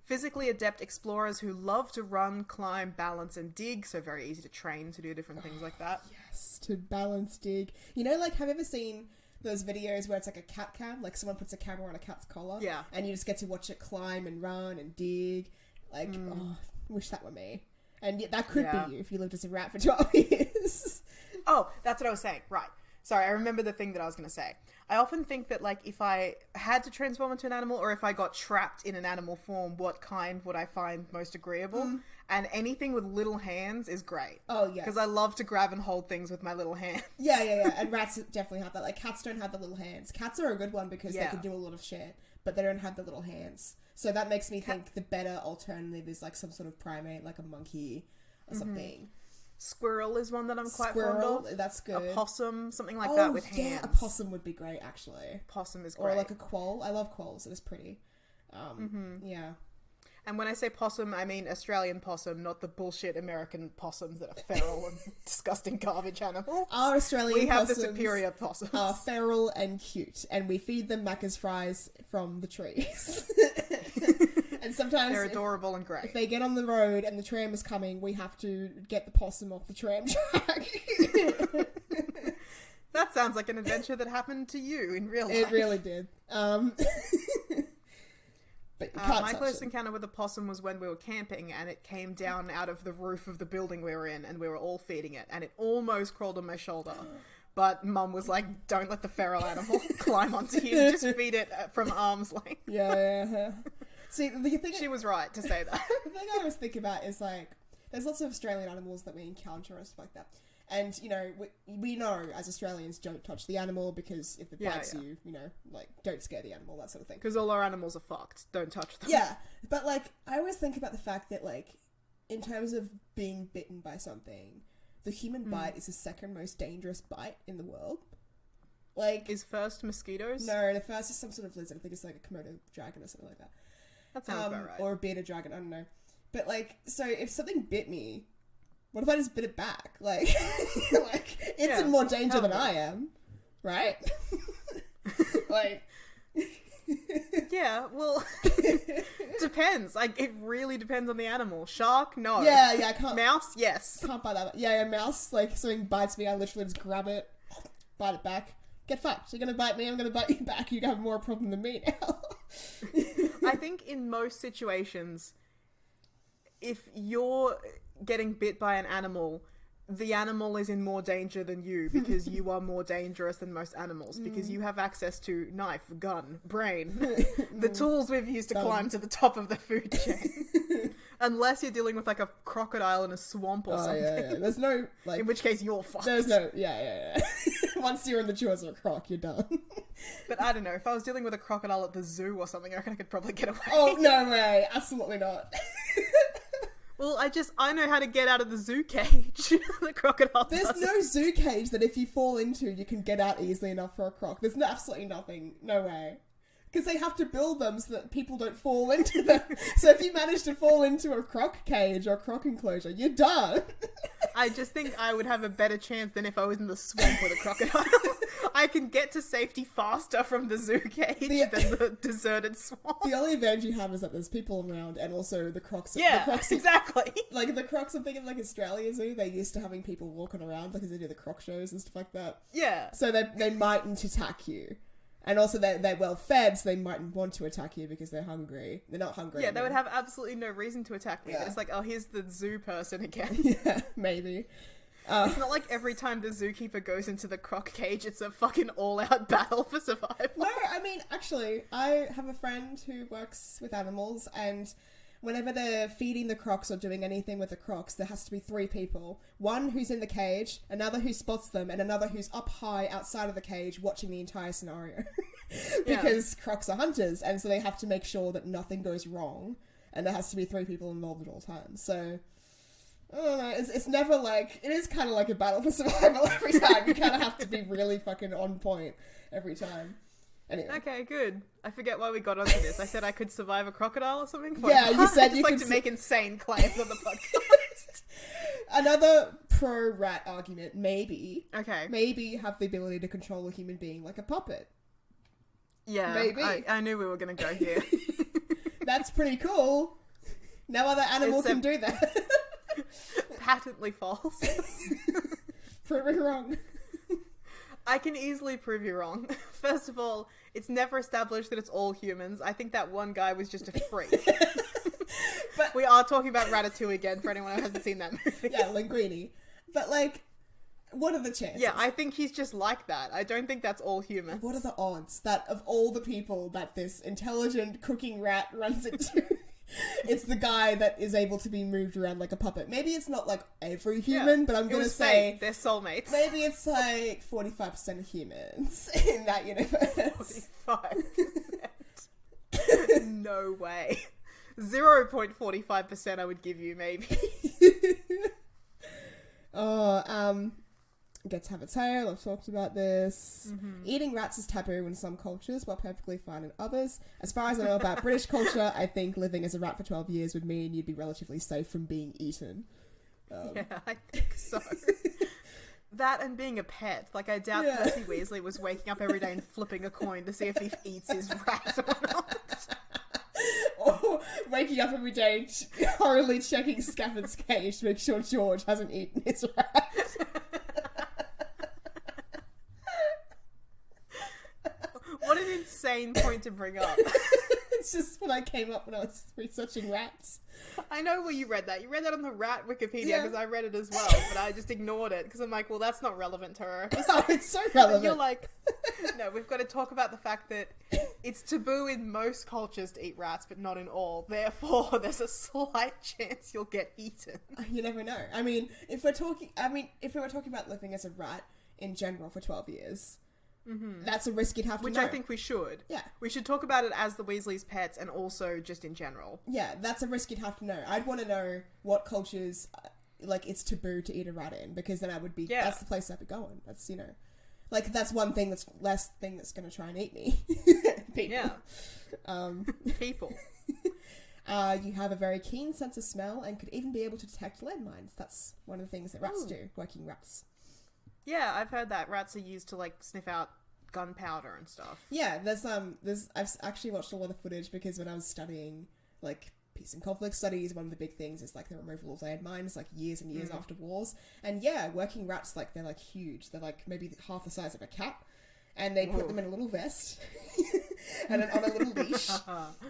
Speaker 1: Physically adept explorers who love to run, climb, balance, and dig. So very easy to train to do different things like that.
Speaker 2: Yes, to balance, dig. You know, like, have you ever seen those videos where it's like a cat cam? Like, someone puts a camera on a cat's collar.
Speaker 1: Yeah.
Speaker 2: And you just get to watch it climb and run and dig. Like, oh, wish that were me. And yet that could be you if you lived as a rat for 12 years.
Speaker 1: Oh, that's what I was saying. Right. Sorry, I remember the thing that I was going to say. I often think that, like, if I had to transform into an animal or if I got trapped in an animal form, what kind would I find most agreeable? And anything with little hands is great.
Speaker 2: Oh, yeah.
Speaker 1: Because I love to grab and hold things with my little hands.
Speaker 2: Yeah. And rats definitely have that. Like, cats don't have the little hands. Cats are a good one because they can do a lot of shit, but they don't have the little hands. So that makes me think the better alternative is, like, some sort of primate, like a monkey or something.
Speaker 1: Squirrel is one that I'm quite fond of.
Speaker 2: That's good.
Speaker 1: A possum, something like that with hands.
Speaker 2: Yeah, a possum would be great, actually.
Speaker 1: Possum is great.
Speaker 2: Or like a quoll. I love quolls. It is pretty. Yeah.
Speaker 1: And when I say possum, I mean Australian possum, not the bullshit American possums that are feral and disgusting garbage animals.
Speaker 2: Our Australian
Speaker 1: possums... We have the
Speaker 2: possums
Speaker 1: superior possums.
Speaker 2: are feral and cute, and we feed them Macca's fries from the trees. And sometimes
Speaker 1: they're adorable and great.
Speaker 2: If they get on the road and the tram is coming, we have to get the possum off the tram track.
Speaker 1: That sounds like an adventure that happened to you in real life.
Speaker 2: It really did. But you can't
Speaker 1: my
Speaker 2: touch
Speaker 1: close
Speaker 2: it.
Speaker 1: encounter with a possum was when we were camping and it came down out of the roof of the building we were in and we were all feeding it and it almost crawled on my shoulder. But Mum was like, don't let the feral animal climb onto you. Just feed it from arm's length.
Speaker 2: Yeah. See, the thing
Speaker 1: she was right to say that.
Speaker 2: The thing I always think about is, like, there's lots of Australian animals that we encounter and stuff like that. And, you know, we know as Australians don't touch the animal because if it bites you, you know, like, don't scare the animal, that sort of thing.
Speaker 1: Because all our animals are fucked. Don't touch them.
Speaker 2: Yeah. But, like, I always think about the fact that, like, in terms of being bitten by something, the human bite is the second most dangerous bite in the world. Like...
Speaker 1: Is first mosquitoes?
Speaker 2: No, the first is some sort of lizard. I think it's like a Komodo dragon or something like that.
Speaker 1: That sounds about right.
Speaker 2: Or a bearded dragon, I don't know. But, like, so if something bit me, what if I just bit it back? Like, like it's in more danger than I am, right? Like...
Speaker 1: Yeah, well, depends. Like, it really depends on the animal. Shark? No.
Speaker 2: Yeah, I can't...
Speaker 1: Mouse? Yes.
Speaker 2: Can't bite that. Yeah, mouse, like, if something bites me, I literally just grab it, bite it back. Get fucked. You're gonna bite me, I'm gonna bite you back. You have more problem than me now.
Speaker 1: I think in most situations, if you're getting bit by an animal, the animal is in more danger than you because you are more dangerous than most animals because you have access to knife, gun, brain, the tools we've used to climb to the top of the food chain. Unless you're dealing with like a crocodile in a swamp or something.
Speaker 2: Yeah. There's no, like...
Speaker 1: In which case you're fucked.
Speaker 2: There's no... Yeah. Once you're in the jaws of a croc, you're done.
Speaker 1: But I don't know, if I was dealing with a crocodile at the zoo or something, I reckon I could probably get away.
Speaker 2: Oh, no way. Absolutely not.
Speaker 1: Well, I know how to get out of the zoo cage. The crocodile
Speaker 2: There's
Speaker 1: doesn't.
Speaker 2: no zoo cage that if you fall into, you can get out easily enough for a croc. There's absolutely nothing. No way. Because they have to build them so that people don't fall into them. So if you manage to fall into a croc cage or croc enclosure, you're done.
Speaker 1: I just think I would have a better chance than if I was in the swamp with a crocodile. I can get to safety faster from the zoo cage than the deserted swamp.
Speaker 2: The only advantage you have is that there's people around and also the crocs.
Speaker 1: Yeah,
Speaker 2: the crocs,
Speaker 1: exactly.
Speaker 2: Like the crocs, I'm thinking like Australia Zoo, they're used to having people walking around because they do the croc shows and stuff like that.
Speaker 1: Yeah.
Speaker 2: So they mightn't attack you. And also they're well fed, so they mightn't want to attack you because they're hungry. They're not hungry.
Speaker 1: Yeah, they would have absolutely no reason to attack me.
Speaker 2: Yeah.
Speaker 1: But it's like, oh, here's the zoo person again.
Speaker 2: Yeah, maybe.
Speaker 1: It's not like every time the zookeeper goes into the croc cage, it's a fucking all-out battle for survival.
Speaker 2: No, I mean, actually, I have a friend who works with animals, and whenever they're feeding the crocs or doing anything with the crocs, there has to be 3 people. One who's in the cage, another who spots them, and another who's up high outside of the cage watching the entire scenario. Because crocs are hunters, and so they have to make sure that nothing goes wrong, and there has to be 3 people involved at all times. So, I don't know, it's never like, it is kind of like a battle for survival every time. You kind of have to be really fucking on point every time. Anyway.
Speaker 1: Okay, good. I forget why we got onto this. I said I could survive a crocodile or something?
Speaker 2: Yeah, you said you
Speaker 1: could
Speaker 2: could
Speaker 1: make insane claims on the podcast.
Speaker 2: Another pro-rat argument, maybe.
Speaker 1: Okay.
Speaker 2: Maybe have the ability to control a human being like a puppet.
Speaker 1: Yeah,
Speaker 2: maybe.
Speaker 1: I knew we were going to go here.
Speaker 2: That's pretty cool. No other animal can do that.
Speaker 1: Patently false.
Speaker 2: Prove me wrong.
Speaker 1: I can easily prove you wrong. First of all, it's never established that it's all humans. I think that one guy was just a freak. But we are talking about Ratatouille again for anyone who hasn't seen that movie.
Speaker 2: Yeah, Linguini. But, like, what are the chances?
Speaker 1: Yeah, I think he's just like that. I don't think that's all humans.
Speaker 2: What are the odds that of all the people that this intelligent cooking rat runs into, it's the guy that is able to be moved around like a puppet? Maybe it's not like every human, but I'm going to say
Speaker 1: they're soulmates.
Speaker 2: Maybe it's like 45% of humans in that universe.
Speaker 1: 45%. No way. 0.45% I would give you, maybe.
Speaker 2: Get to have a tail. I've talked about this. Eating rats is taboo in some cultures, while perfectly fine in others. As far as I know about British culture, I think living as a rat for 12 years would mean you'd be relatively safe from being eaten.
Speaker 1: Yeah, I think so. That and being a pet. Like, I doubt Percy Weasley was waking up every day and flipping a coin to see if he eats his rat or not.
Speaker 2: Or waking up every day hurriedly checking Scafford's cage to make sure George hasn't eaten his rat.
Speaker 1: What an insane point to bring up.
Speaker 2: It's just what I came up when I was researching rats.
Speaker 1: I know where you read that. You read that on the rat Wikipedia because I read it as well, but I just ignored it because I'm like, well, that's not relevant to her.
Speaker 2: Oh, it's so relevant.
Speaker 1: You're like, no, we've got to talk about the fact that it's taboo in most cultures to eat rats, but not in all. Therefore, there's a slight chance you'll get eaten.
Speaker 2: You never know. I mean, if we were talking about living as a rat in general for 12 years, that's a risk you'd have to know.
Speaker 1: Which I think we should.
Speaker 2: Yeah.
Speaker 1: We should talk about it as the Weasleys' pets and also just in general.
Speaker 2: Yeah, that's a risk you'd have to know. I'd want to know what cultures, like, it's taboo to eat a rat in, because then I would be, that's the place I'd be going. That's, you know, like, that's one thing that's going to try and eat me. People.
Speaker 1: Yeah. People.
Speaker 2: You have a very keen sense of smell and could even be able to detect landmines. That's one of the things that rats do, working rats.
Speaker 1: Yeah, I've heard that rats are used to, like, sniff out gunpowder and stuff.
Speaker 2: Yeah, I've actually watched a lot of footage because when I was studying, like, peace and conflict studies, one of the big things is, like, the removal of landmines, like, years and years after wars. And yeah, working rats, like, they're, like, huge. They're, like, maybe half the size of a cat. And they put them in a little vest and on a little leash.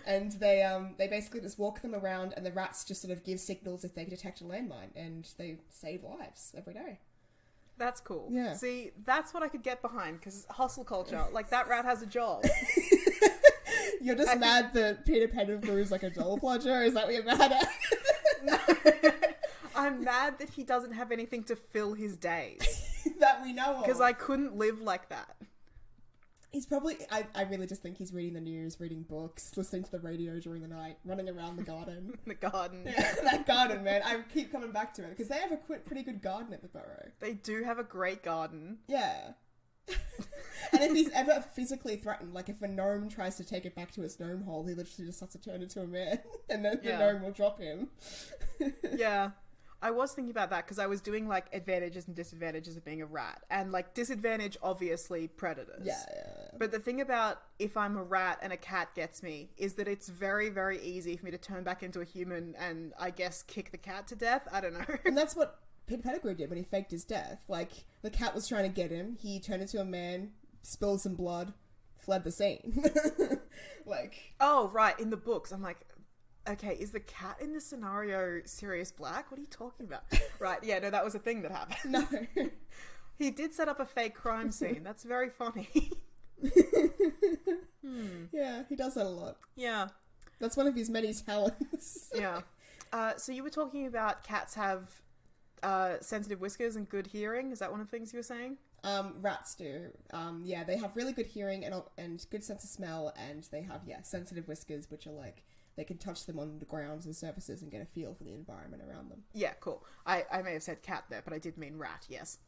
Speaker 2: And they basically just walk them around, and the rats just sort of give signals if they detect a landmine, and they save lives every day.
Speaker 1: That's cool.
Speaker 2: Yeah.
Speaker 1: See, that's what I could get behind, because hustle culture, like, that rat has a job.
Speaker 2: You're just mad that Peter Pettigrew is like a doll plodger? Is that what you're mad at?
Speaker 1: No. I'm mad that he doesn't have anything to fill his days.
Speaker 2: That we know of.
Speaker 1: Because I couldn't live like that.
Speaker 2: He's probably, I really just think he's reading the news, reading books, listening to the radio during the night, running around the garden.
Speaker 1: The garden.
Speaker 2: Yeah, that garden, man. I keep coming back to it, because they have a pretty good garden at the Burrow.
Speaker 1: They do have a great garden.
Speaker 2: Yeah. And if he's ever physically threatened, like if a gnome tries to take it back to its gnome hole, he literally just has to turn into a man, and then the gnome will drop him.
Speaker 1: Yeah. I was thinking about that because I was doing, like, advantages and disadvantages of being a rat. And, like, disadvantage, obviously, predators.
Speaker 2: Yeah.
Speaker 1: But the thing about if I'm a rat and a cat gets me is that it's very, very easy for me to turn back into a human and, I guess, kick the cat to death. I don't know.
Speaker 2: And that's what Peter Pettigrew did when he faked his death. Like, the cat was trying to get him. He turned into a man, spilled some blood, fled the scene. Like,
Speaker 1: oh, right, in the books. I'm like, okay, is the cat in this scenario Sirius Black? What are you talking about? Right, yeah, no, that was a thing that happened.
Speaker 2: no.
Speaker 1: He did set up a fake crime scene. That's very funny.
Speaker 2: Yeah, he does that a lot.
Speaker 1: Yeah.
Speaker 2: That's one of his many talents.
Speaker 1: Yeah. So you were talking about cats have sensitive whiskers and good hearing. Is that one of the things you were saying?
Speaker 2: Rats do. Yeah, they have really good hearing and good sense of smell, and they have, sensitive whiskers, which are like, they can touch them on the grounds and surfaces and get a feel for the environment around them.
Speaker 1: Yeah, cool. I may have said cat there, but I did mean rat, yes.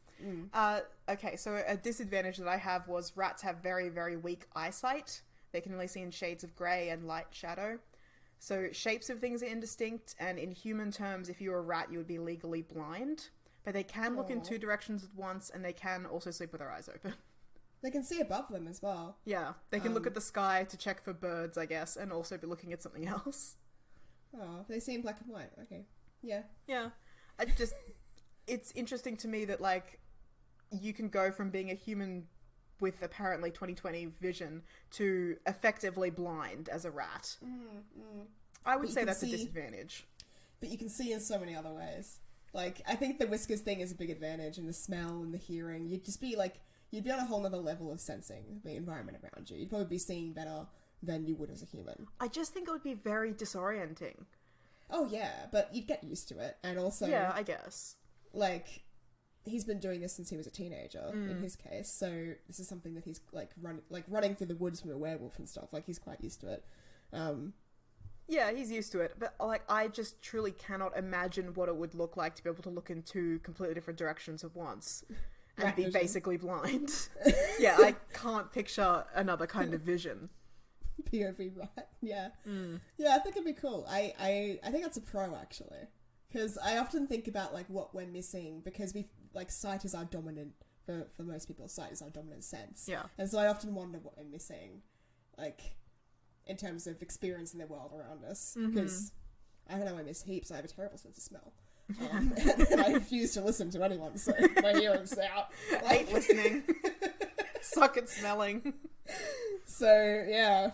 Speaker 1: Okay, so a disadvantage that I have was rats have very, very weak eyesight. They can only see in shades of grey and light shadow. So shapes of things are indistinct, and in human terms, if you were a rat, you would be legally blind. But they can look in two directions at once, and they can also sleep with their eyes open.
Speaker 2: They can see above them as well.
Speaker 1: Yeah, they can look at the sky to check for birds, I guess, and also be looking at something else.
Speaker 2: Oh, they see in black and white. Okay. Yeah.
Speaker 1: Yeah. It's interesting to me that, like, you can go from being a human with apparently 20/20 vision to effectively blind as a rat. I would say that's a disadvantage.
Speaker 2: But you can see in so many other ways. Like, I think the whiskers thing is a big advantage, and the smell and the hearing. You'd just be like, you'd be on a whole other level of sensing the environment around you. You'd probably be seeing better than you would as a human.
Speaker 1: I just think it would be very disorienting.
Speaker 2: Oh yeah, but you'd get used to it, and also...
Speaker 1: Yeah, I guess.
Speaker 2: Like, he's been doing this since he was a teenager, in his case, so this is something that he's, like, running through the woods from a werewolf and stuff. Like, he's quite used to it.
Speaker 1: Yeah, he's used to it, but, like, I just truly cannot imagine what it would look like to be able to look in two completely different directions at once and be basically blind. Yeah, I can't picture another kind of vision.
Speaker 2: POV rat, yeah. Yeah, I think it'd be cool. I think that's a pro, actually. Because I often think about, like, what we're missing, because sight is our dominant, for most people, sight is our dominant sense.
Speaker 1: Yeah.
Speaker 2: And so I often wonder what we're missing, like, in terms of experiencing the world around us. Because I know I miss heaps. I have a terrible sense of smell. And I refuse to listen to anyone, so my hearing's out.
Speaker 1: I hate listening. Suck at smelling.
Speaker 2: So, yeah.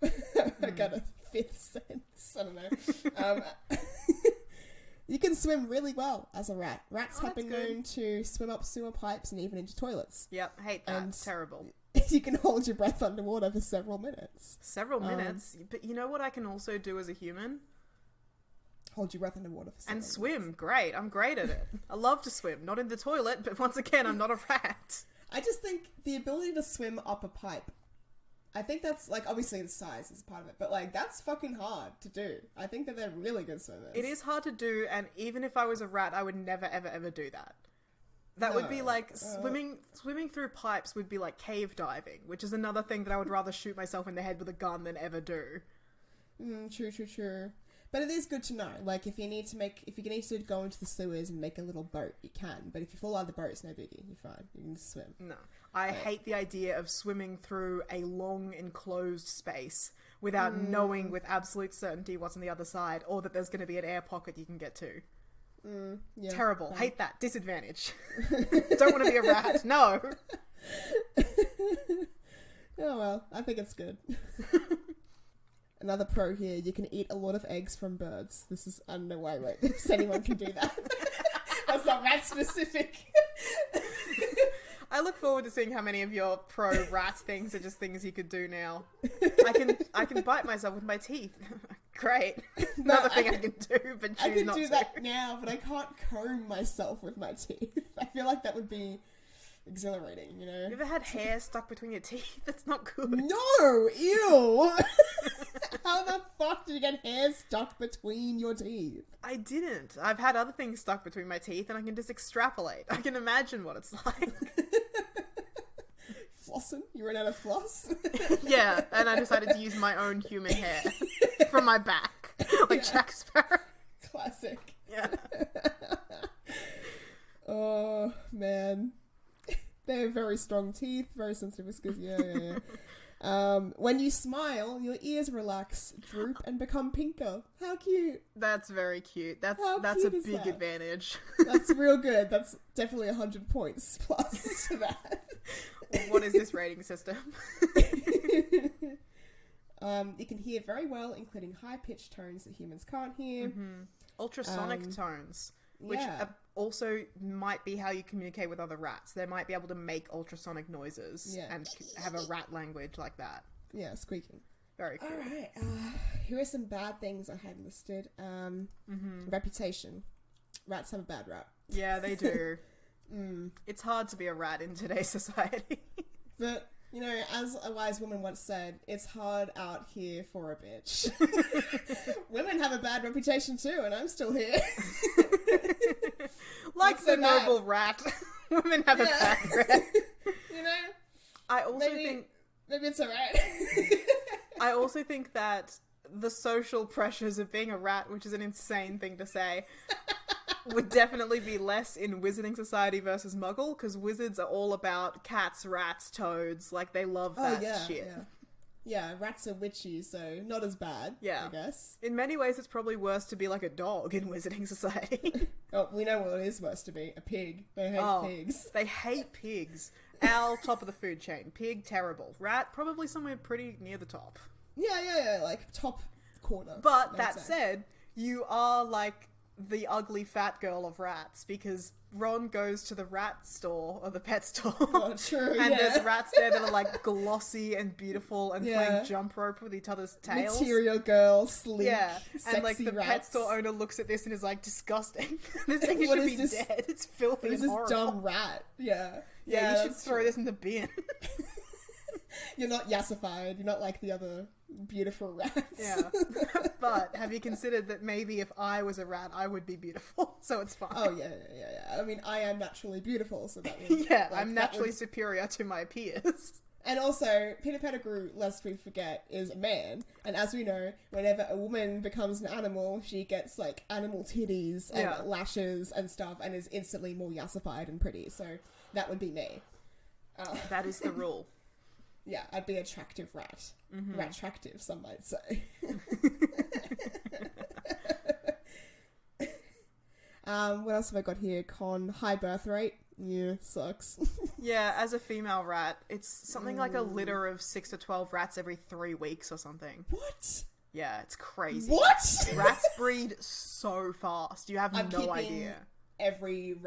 Speaker 2: I got a fifth sense. I don't know. You can swim really well as a rat. Rats have been known to swim up sewer pipes and even into toilets.
Speaker 1: Yep, hate that. And terrible.
Speaker 2: You can hold your breath underwater for several minutes.
Speaker 1: Several minutes? But you know what I can also do as a human?
Speaker 2: Hold your breath underwater for several minutes.
Speaker 1: And swim. Great. I'm great at it. I love to swim. Not in the toilet, but once again, I'm not a rat.
Speaker 2: I just think the ability to swim up a pipe, I think that's, like, obviously the size is part of it, but, like, that's fucking hard to do. I think that they're really good swimmers.
Speaker 1: It is hard to do, and even if I was a rat, I would never, ever, ever do that. That would be like, swimming through pipes would be like cave diving, which is another thing that I would rather shoot myself in the head with a gun than ever do.
Speaker 2: True. But it is good to know. Like, if you need to go into the sewers and make a little boat, you can. But if you fall out of the boat, it's no biggie. You're fine. You can just swim.
Speaker 1: No. I hate the idea of swimming through a long enclosed space without knowing with absolute certainty what's on the other side, or that there's going to be an air pocket you can get to.
Speaker 2: Yeah,
Speaker 1: terrible. Hate that. Disadvantage. Don't want to be a rat. No.
Speaker 2: Oh well, I think it's good. Another pro here, you can eat a lot of eggs from birds. This is, I don't know why, anyone can do that. That's not rat specific.
Speaker 1: I look forward to seeing how many of your pro rat things are just things you could do now. I can bite myself with my teeth. Great. Another thing I can do, but choose not to.
Speaker 2: I can do that now, but I can't comb myself with my teeth. I feel like that would be exhilarating, you know?
Speaker 1: You ever had hair stuck between your teeth? That's not good.
Speaker 2: No! Ew! How the fuck did you get hair stuck between your teeth?
Speaker 1: I didn't. I've had other things stuck between my teeth, and I can just extrapolate. I can imagine what it's like.
Speaker 2: Flossing? You ran out of floss?
Speaker 1: Yeah, and I decided to use my own human hair from my back. Like Jack Sparrow.
Speaker 2: Classic.
Speaker 1: Yeah.
Speaker 2: Oh, man. They have very strong teeth, very sensitive whiskers. Yeah. When you smile, your ears relax, droop, and become pinker. How cute.
Speaker 1: That's very cute. That's a big advantage.
Speaker 2: That's real good. That's definitely 100 points plus to that.
Speaker 1: What is this rating system?
Speaker 2: You can hear very well, including high-pitched tones that humans can't hear.
Speaker 1: Mm-hmm. Ultrasonic tones, which
Speaker 2: yeah.
Speaker 1: also might be how you communicate with other rats. They might be able to make ultrasonic noises and have a rat language like that.
Speaker 2: Yeah, squeaking.
Speaker 1: Very cool.
Speaker 2: Alright, here are some bad things I had listed. Reputation. Rats have a bad rap.
Speaker 1: Yeah, they do. It's hard to be a rat in today's society.
Speaker 2: But, you know, as a wise woman once said, it's hard out here for a bitch. Women have a bad reputation too, and I'm still here.
Speaker 1: Like
Speaker 2: What's
Speaker 1: the
Speaker 2: so bad?
Speaker 1: noble rat. Women have a bad rap.
Speaker 2: You know?
Speaker 1: I also think...
Speaker 2: Maybe it's alright.
Speaker 1: I also think that the social pressures of being a rat, which is an insane thing to say, would definitely be less in Wizarding Society versus Muggle, because wizards are all about cats, rats, toads. Like, they love that shit.
Speaker 2: Yeah, rats are witchy, so not as bad, I guess.
Speaker 1: In many ways, it's probably worse to be like a dog in Wizarding Society.
Speaker 2: Oh, we know what it is worse to be. A pig. They hate pigs.
Speaker 1: They hate pigs. Owl, top of the food chain. Pig, terrible. Rat, probably somewhere pretty near the top.
Speaker 2: Yeah, like top corner.
Speaker 1: But that said, you are like the ugly fat girl of rats, because Ron goes to the rat store, or the pet store.
Speaker 2: Oh, true,
Speaker 1: and there's rats there that are like glossy and beautiful and
Speaker 2: Yeah.
Speaker 1: playing jump rope with each other's tails.
Speaker 2: Material girl, sleek, sexy
Speaker 1: and like the
Speaker 2: rats.
Speaker 1: pet store owner looks at this and is like, disgusting. This thing
Speaker 2: What
Speaker 1: should
Speaker 2: is
Speaker 1: be
Speaker 2: this-
Speaker 1: dead. It's filthy
Speaker 2: What is
Speaker 1: and
Speaker 2: this
Speaker 1: horrible.
Speaker 2: dumb rat? Yeah,
Speaker 1: You should
Speaker 2: that's
Speaker 1: throw
Speaker 2: true.
Speaker 1: this in the bin.
Speaker 2: You're not yassified. You're not like the other beautiful rats.
Speaker 1: Yeah. But have you considered that maybe if I was a rat, I would be beautiful, so it's fine.
Speaker 2: Oh, yeah. I mean, I am naturally beautiful, so that would...
Speaker 1: Yeah,
Speaker 2: like,
Speaker 1: I'm
Speaker 2: that
Speaker 1: naturally
Speaker 2: would-
Speaker 1: superior to my peers.
Speaker 2: And also, Peter Pettigrew, lest we forget, is a man. And as we know, whenever a woman becomes an animal, she gets, like, animal titties and lashes and stuff, and is instantly more yassified and pretty. So that would be me.
Speaker 1: That is the rule.
Speaker 2: Yeah, I'd be attractive rat. Rat-tractive, some might say. What else have I got here? High birth rate. Yeah, sucks.
Speaker 1: Yeah, as a female rat, it's something like a litter of 6 to 12 rats every 3 weeks or something.
Speaker 2: What?
Speaker 1: Yeah, it's crazy.
Speaker 2: What?
Speaker 1: Rats breed so fast. You have
Speaker 2: I'm
Speaker 1: no
Speaker 2: keeping
Speaker 1: idea.
Speaker 2: every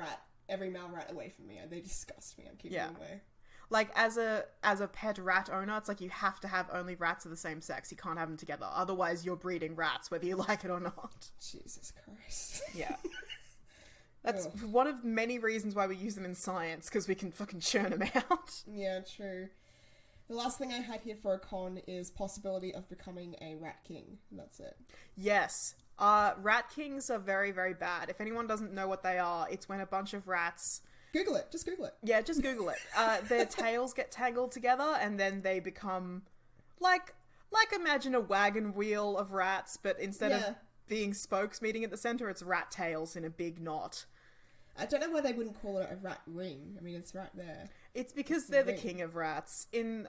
Speaker 2: male rat away from me. They disgust me. I'm keeping them away.
Speaker 1: Like, as a pet rat owner, it's like you have to have only rats of the same sex. You can't have them together. Otherwise, you're breeding rats, whether you like it or not.
Speaker 2: Jesus Christ.
Speaker 1: Yeah. That's one of many reasons why we use them in science, because we can fucking churn them out.
Speaker 2: Yeah, true. The last thing I had here for a con is possibility of becoming a rat king. And that's it.
Speaker 1: Yes. Rat kings are very, very bad. If anyone doesn't know what they are, it's when a bunch of rats...
Speaker 2: Google it. Just Google it.
Speaker 1: Yeah, just Google it. Their tails get tangled together, and then they become... Like imagine a wagon wheel of rats, but instead of being spokes meeting at the center, it's rat tails in a big knot.
Speaker 2: I don't know why they wouldn't call it a rat ring. I mean, it's right there.
Speaker 1: It's because they're the king of rats. In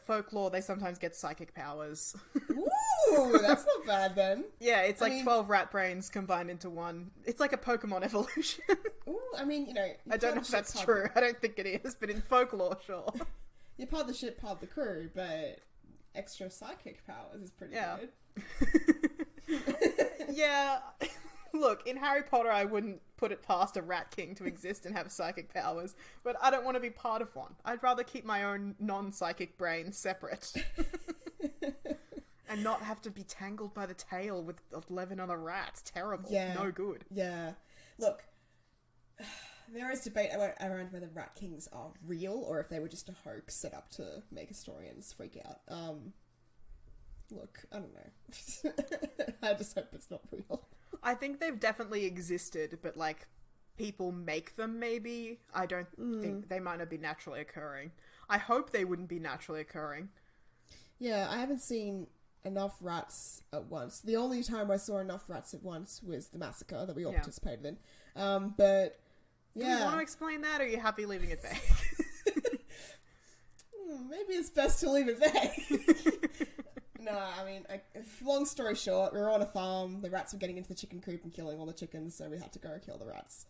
Speaker 1: folklore, they sometimes get psychic powers.
Speaker 2: Ooh, that's not bad then.
Speaker 1: Yeah, it's like 12 rat brains combined into one. It's like a Pokemon evolution.
Speaker 2: Ooh, I mean, you know...
Speaker 1: I don't know if that's true. I don't think it is, but in folklore, sure.
Speaker 2: You're part of the ship, part of the crew, but extra psychic powers is pretty good.
Speaker 1: Yeah. Look, in Harry Potter, I wouldn't put it past a rat king to exist and have psychic powers, but I don't want to be part of one. I'd rather keep my own non-psychic brain separate. And not have to be tangled by the tail with 11 other rats. Terrible.
Speaker 2: Yeah.
Speaker 1: No good.
Speaker 2: Yeah. Look, there is debate around whether rat kings are real or if they were just a hoax set up to make historians freak out. Look, I don't know. I just hope it's not real.
Speaker 1: I think they've definitely existed, but like people make them maybe. I don't think they might not be naturally occurring. I hope they wouldn't be naturally occurring.
Speaker 2: Yeah, I haven't seen enough rats at once. The only time I saw enough rats at once was the massacre that we all participated in. But yeah.
Speaker 1: Do you want to explain that, or are you happy leaving it vague?
Speaker 2: Maybe it's best to leave it vague. No, I mean, long story short, we were on a farm, the rats were getting into the chicken coop and killing all the chickens, so we had to go kill the rats.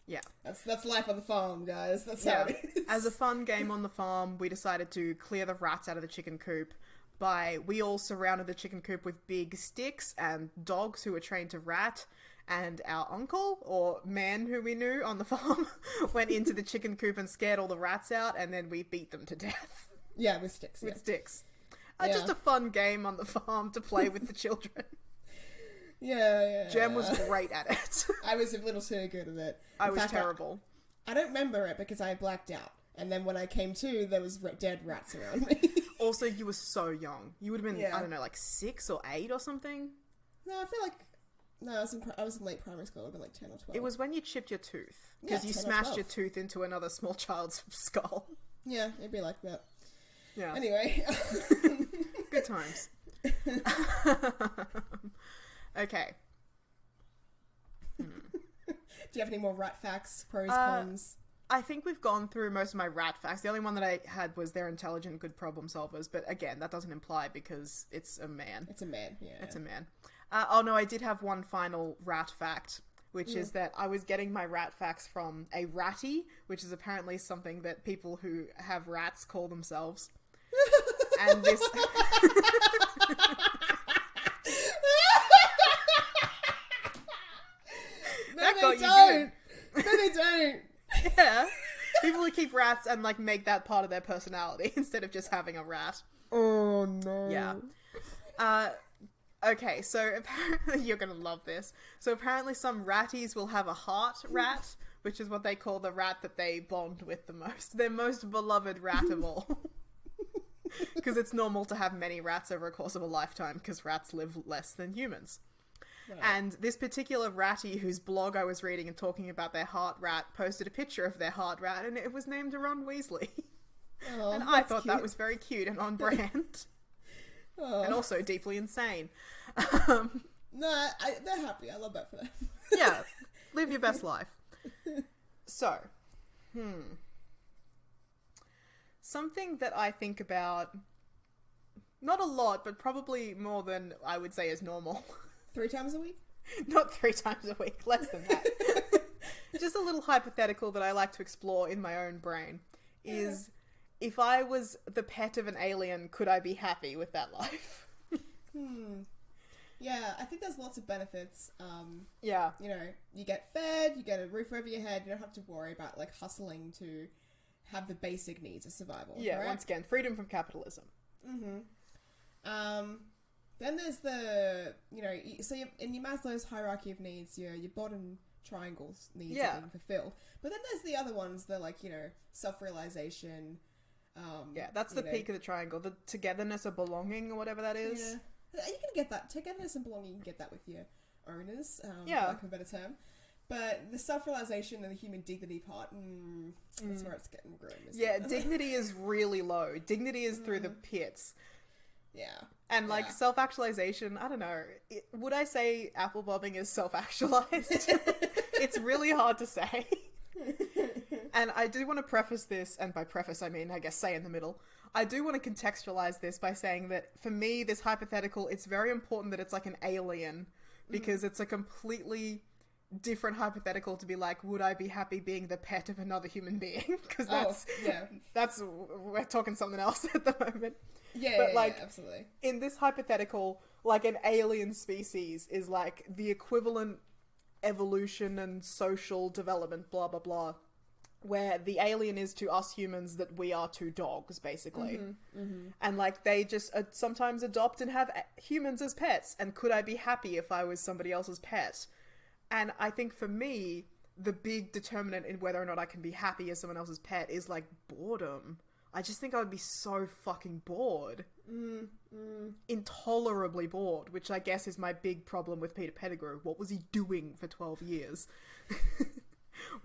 Speaker 1: Yeah.
Speaker 2: That's life on the farm, guys. That's how it is.
Speaker 1: As a fun game on the farm, we decided to clear the rats out of the chicken coop we all surrounded the chicken coop with big sticks and dogs who were trained to rat, and our uncle, or man who we knew on the farm, went into the chicken coop and scared all the rats out, and then we beat them to death.
Speaker 2: Yeah, with sticks.
Speaker 1: With sticks. Just a fun game on the farm to play with the children.
Speaker 2: Yeah.
Speaker 1: Jem was great at it.
Speaker 2: I was a little too good at it.
Speaker 1: I was terrible.
Speaker 2: I don't remember it because I blacked out. And then when I came to, there was dead rats around me.
Speaker 1: Also, you were so young. You would have been, I don't know, like 6 or 8 or something?
Speaker 2: No, I feel like... No, I was in late primary school. I would have been like 10 or 12.
Speaker 1: It was when you chipped your tooth. Because you smashed your tooth into another small child's skull.
Speaker 2: Yeah, it'd be like that.
Speaker 1: Yeah.
Speaker 2: Anyway.
Speaker 1: Good times. Okay.
Speaker 2: Do you have any more rat facts, pros, cons?
Speaker 1: I think we've gone through most of my rat facts. The only one that I had was they're intelligent, good problem solvers. But again, that doesn't imply because it's a man.
Speaker 2: It's a man, yeah.
Speaker 1: It's a man. Oh no, I did have one final rat fact, which is that I was getting my rat facts from a ratty, which is apparently something that people who have rats call themselves. And this...
Speaker 2: No, they don't. No, they don't.
Speaker 1: Yeah. People who keep rats and, like, make that part of their personality instead of just having a rat.
Speaker 2: Oh, no.
Speaker 1: Yeah. Okay, so apparently you're gonna love this. So apparently some ratties will have a heart rat, which is what they call the rat that they bond with the most. Their most beloved rat of all. Because it's normal to have many rats over a course of a lifetime, because rats live less than humans. Right. And this particular ratty whose blog I was reading and talking about their heart rat posted a picture of their heart rat, and it was named Ron Weasley. Oh, and I thought that was very cute and on brand. Oh. And also deeply insane.
Speaker 2: No, they're happy. I love that for them.
Speaker 1: Yeah, live your best life. So, something that I think about, not a lot, but probably more than I would say is normal.
Speaker 2: 3 times a week?
Speaker 1: Not 3 times a week, less than that. Just a little hypothetical that I like to explore in my own brain is, if I was the pet of an alien, could I be happy with that life?
Speaker 2: Yeah, I think there's lots of benefits.
Speaker 1: Yeah.
Speaker 2: You know, you get fed, you get a roof over your head, you don't have to worry about, like, hustling to have the basic needs of survival.
Speaker 1: Yeah,
Speaker 2: right?
Speaker 1: Once again, freedom from capitalism.
Speaker 2: Then there's the, you know, so in your Maslow's hierarchy of needs, your bottom triangles needs are being fulfilled. But then there's the other ones, the, like, you know, self-realization.
Speaker 1: That's the peak of the triangle. The togetherness or belonging or whatever that is.
Speaker 2: Yeah. You can get that. Togetherness and belonging, you can get that with your owners, for lack of a better term. But the self-realization and the human dignity part, that's where it's getting grim, isn't it?
Speaker 1: Dignity is really low. Dignity is through the pits.
Speaker 2: Yeah.
Speaker 1: And, like, self-actualization, I don't know. Would I say apple bobbing is self-actualized? It's really hard to say. And I do want to preface this, and by preface I mean, I guess, say in the middle. I do want to contextualize this by saying that, for me, this hypothetical, it's very important that it's like an alien, because it's a completely different hypothetical to be like, would I be happy being the pet of another human being? Because that's we're talking something else at the moment.
Speaker 2: Absolutely.
Speaker 1: In this hypothetical, like, an alien species is like the equivalent evolution and social development, blah, blah, blah, where the alien is to us humans that we are to dogs, basically. And, like, they just sometimes adopt and have humans as pets. And could I be happy if I was somebody else's pet? And I think for me, the big determinant in whether or not I can be happy as someone else's pet is, like, boredom. I just think I would be so fucking bored. Intolerably bored, which I guess is my big problem with Peter Pettigrew. What was he doing for 12 years?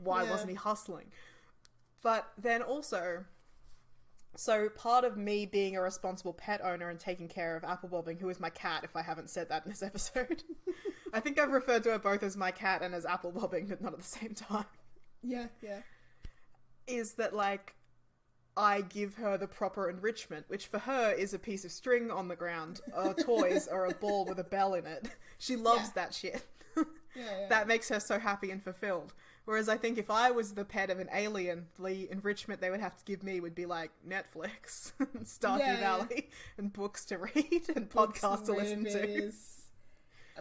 Speaker 1: Why wasn't he hustling? But then also, so part of me being a responsible pet owner and taking care of apple bobbing, who is my cat, if I haven't said that in this episode. I think I've referred to her both as my cat and as apple bobbing, but not at the same time.
Speaker 2: Yeah.
Speaker 1: Is that, like, I give her the proper enrichment, which for her is a piece of string on the ground, or toys, or a ball with a bell in it. She loves that shit.
Speaker 2: Yeah.
Speaker 1: That makes her so happy and fulfilled. Whereas I think if I was the pet of an alien, the enrichment they would have to give me would be like Netflix, and Stardew Valley, and books to read, and podcasts to listen to.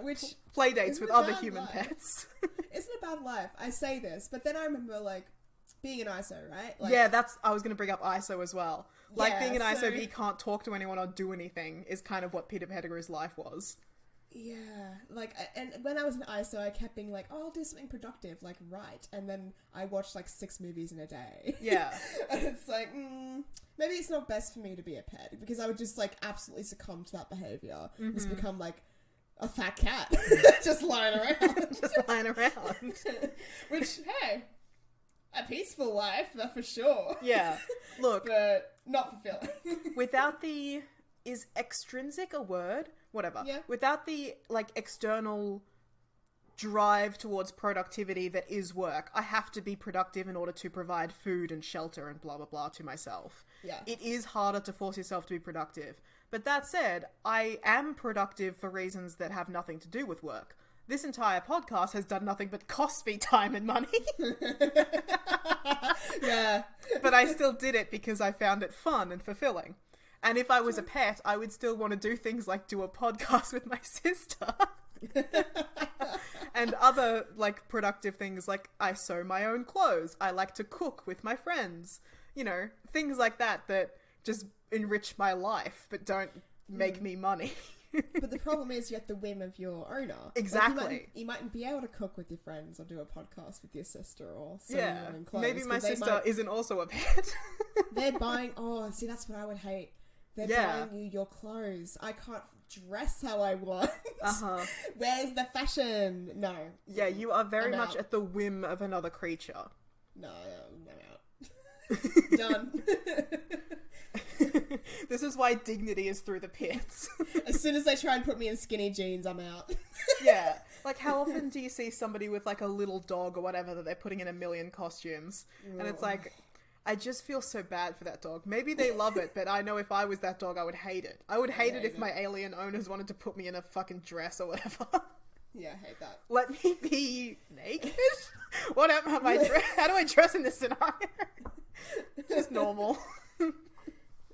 Speaker 2: Which
Speaker 1: play dates with other human pets.
Speaker 2: Isn't a bad life. I say this, but then I remember like being an ISO, right? Like,
Speaker 1: yeah, I was going to bring up ISO as well. Like
Speaker 2: Yeah,
Speaker 1: being an ISO
Speaker 2: so-
Speaker 1: but you can't talk to anyone or do anything is kind of what Peter Pettigrew's life was.
Speaker 2: Yeah, like, and when I was an ISO, I kept being like, oh, I'll do something productive, like write, and then I watched like 6 movies in a day.
Speaker 1: Yeah.
Speaker 2: And it's like, maybe it's not best for me to be a pet, because I would just like absolutely succumb to that behaviour. Just become like a fat cat, just lying around.
Speaker 1: Just lying around.
Speaker 2: Which, hey, a peaceful life, that's for sure.
Speaker 1: Yeah. Look,
Speaker 2: But not fulfilling.
Speaker 1: without the... Is extrinsic a word? Whatever.
Speaker 2: Yeah.
Speaker 1: Without the, like, external drive towards productivity that is work, I have to be productive in order to provide food and shelter and blah, blah, blah to myself.
Speaker 2: Yeah.
Speaker 1: It is harder to force yourself to be productive. But that said, I am productive for reasons that have nothing to do with work. This entire podcast has done nothing but cost me time and money.
Speaker 2: Yeah.
Speaker 1: But I still did it because I found it fun and fulfilling. And if I was a pet, I would still want to do things like do a podcast with my sister. And other, like, productive things, like I sew my own clothes. I like to cook with my friends. You know, things like that just enrich my life, but don't make me money.
Speaker 2: But the problem is you're at the whim of your owner.
Speaker 1: Exactly.
Speaker 2: Like, you mightn't be able to cook with your friends or do a podcast with your sister or sew
Speaker 1: Yeah.
Speaker 2: your own clothes.
Speaker 1: Maybe my
Speaker 2: 'cause they
Speaker 1: sister
Speaker 2: might-
Speaker 1: isn't also a pet.
Speaker 2: They're buying... Oh, see, that's what I would hate. They're
Speaker 1: Yeah.
Speaker 2: buying you your clothes. I can't dress how I want.
Speaker 1: Uh-huh.
Speaker 2: Where's the fashion? No.
Speaker 1: Yeah, you are very
Speaker 2: I'm
Speaker 1: much
Speaker 2: out.
Speaker 1: at the whim of another creature.
Speaker 2: No, I'm out. Done.
Speaker 1: This is why dignity is through the pits.
Speaker 2: As soon as they try and put me in skinny jeans, I'm out.
Speaker 1: Yeah. Like, how often do you see somebody with, like, a little dog or whatever that they're putting in a million costumes? And it's like, I just feel so bad for that dog. Maybe they love it, but I know if I was that dog, I would hate it. I would hate it if my alien owners wanted to put me in a fucking dress or whatever.
Speaker 2: Yeah, I hate that.
Speaker 1: Let me be naked? What am I how do I dress in this scenario? Just normal.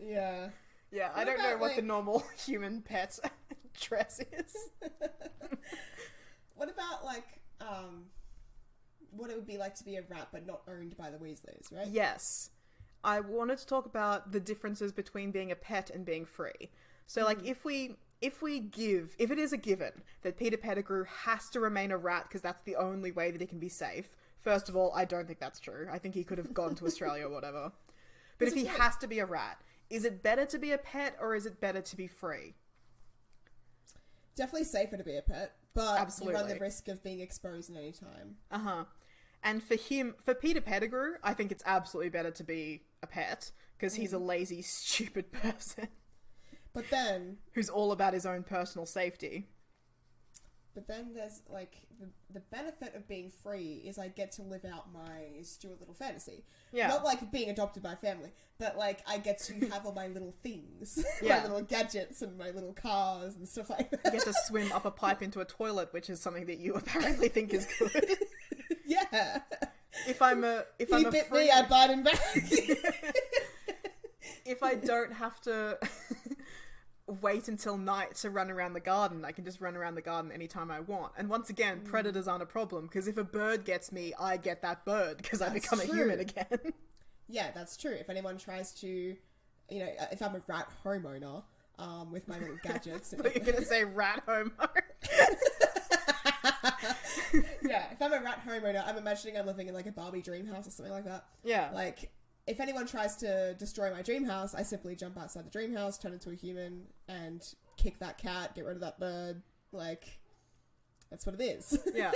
Speaker 2: Yeah.
Speaker 1: Yeah, I
Speaker 2: What
Speaker 1: don't know
Speaker 2: about,
Speaker 1: what
Speaker 2: like-
Speaker 1: the normal human pet dress is.
Speaker 2: What about, like, what it would be like to be a rat but not owned by the Weasleys, right?
Speaker 1: Yes. I wanted to talk about the differences between being a pet and being free. So, like, if it is a given that Peter Pettigrew has to remain a rat because that's the only way that he can be safe. First of all, I don't think that's true. I think he could have gone to Australia or whatever. But if he has to be a rat, is it better to be a pet or is it better to be free?
Speaker 2: Definitely safer to be a pet, but
Speaker 1: Absolutely.
Speaker 2: you run the risk of being exposed at any time.
Speaker 1: Uh-huh. And for Peter Pettigrew, I think it's absolutely better to be a pet because he's a lazy, stupid person
Speaker 2: But then
Speaker 1: who's all about his own personal safety.
Speaker 2: there's, like, the benefit of being free is I get to live out my Stuart Little fantasy.
Speaker 1: Yeah.
Speaker 2: Not, like, being adopted by family, but, like, I get to have all my little things.
Speaker 1: Yeah.
Speaker 2: My little gadgets and my little cars and stuff like
Speaker 1: You
Speaker 2: that.
Speaker 1: get to swim up a pipe into a toilet, which is something that you apparently think is good.
Speaker 2: Yeah.
Speaker 1: If I'm a
Speaker 2: He bit
Speaker 1: free,
Speaker 2: me, I bite him back.
Speaker 1: if I don't have to wait until night to run around the garden, I can just run around the garden anytime I want. And once again, predators aren't a problem because if a bird gets me, I get that bird because I
Speaker 2: That's
Speaker 1: become a
Speaker 2: true.
Speaker 1: human again.
Speaker 2: Yeah, that's true. If anyone tries to, you know, if I'm a rat homeowner, with my little gadgets.
Speaker 1: But you're gonna say rat homo.
Speaker 2: Yeah, if I'm a rat homeowner, I'm imagining I'm living in like a Barbie dream house or something like that.
Speaker 1: Yeah.
Speaker 2: Like, if anyone tries to destroy my dream house, I simply jump outside the dream house, turn into a human, and kick that cat, get rid of that bird. Like, that's what it is.
Speaker 1: Yeah.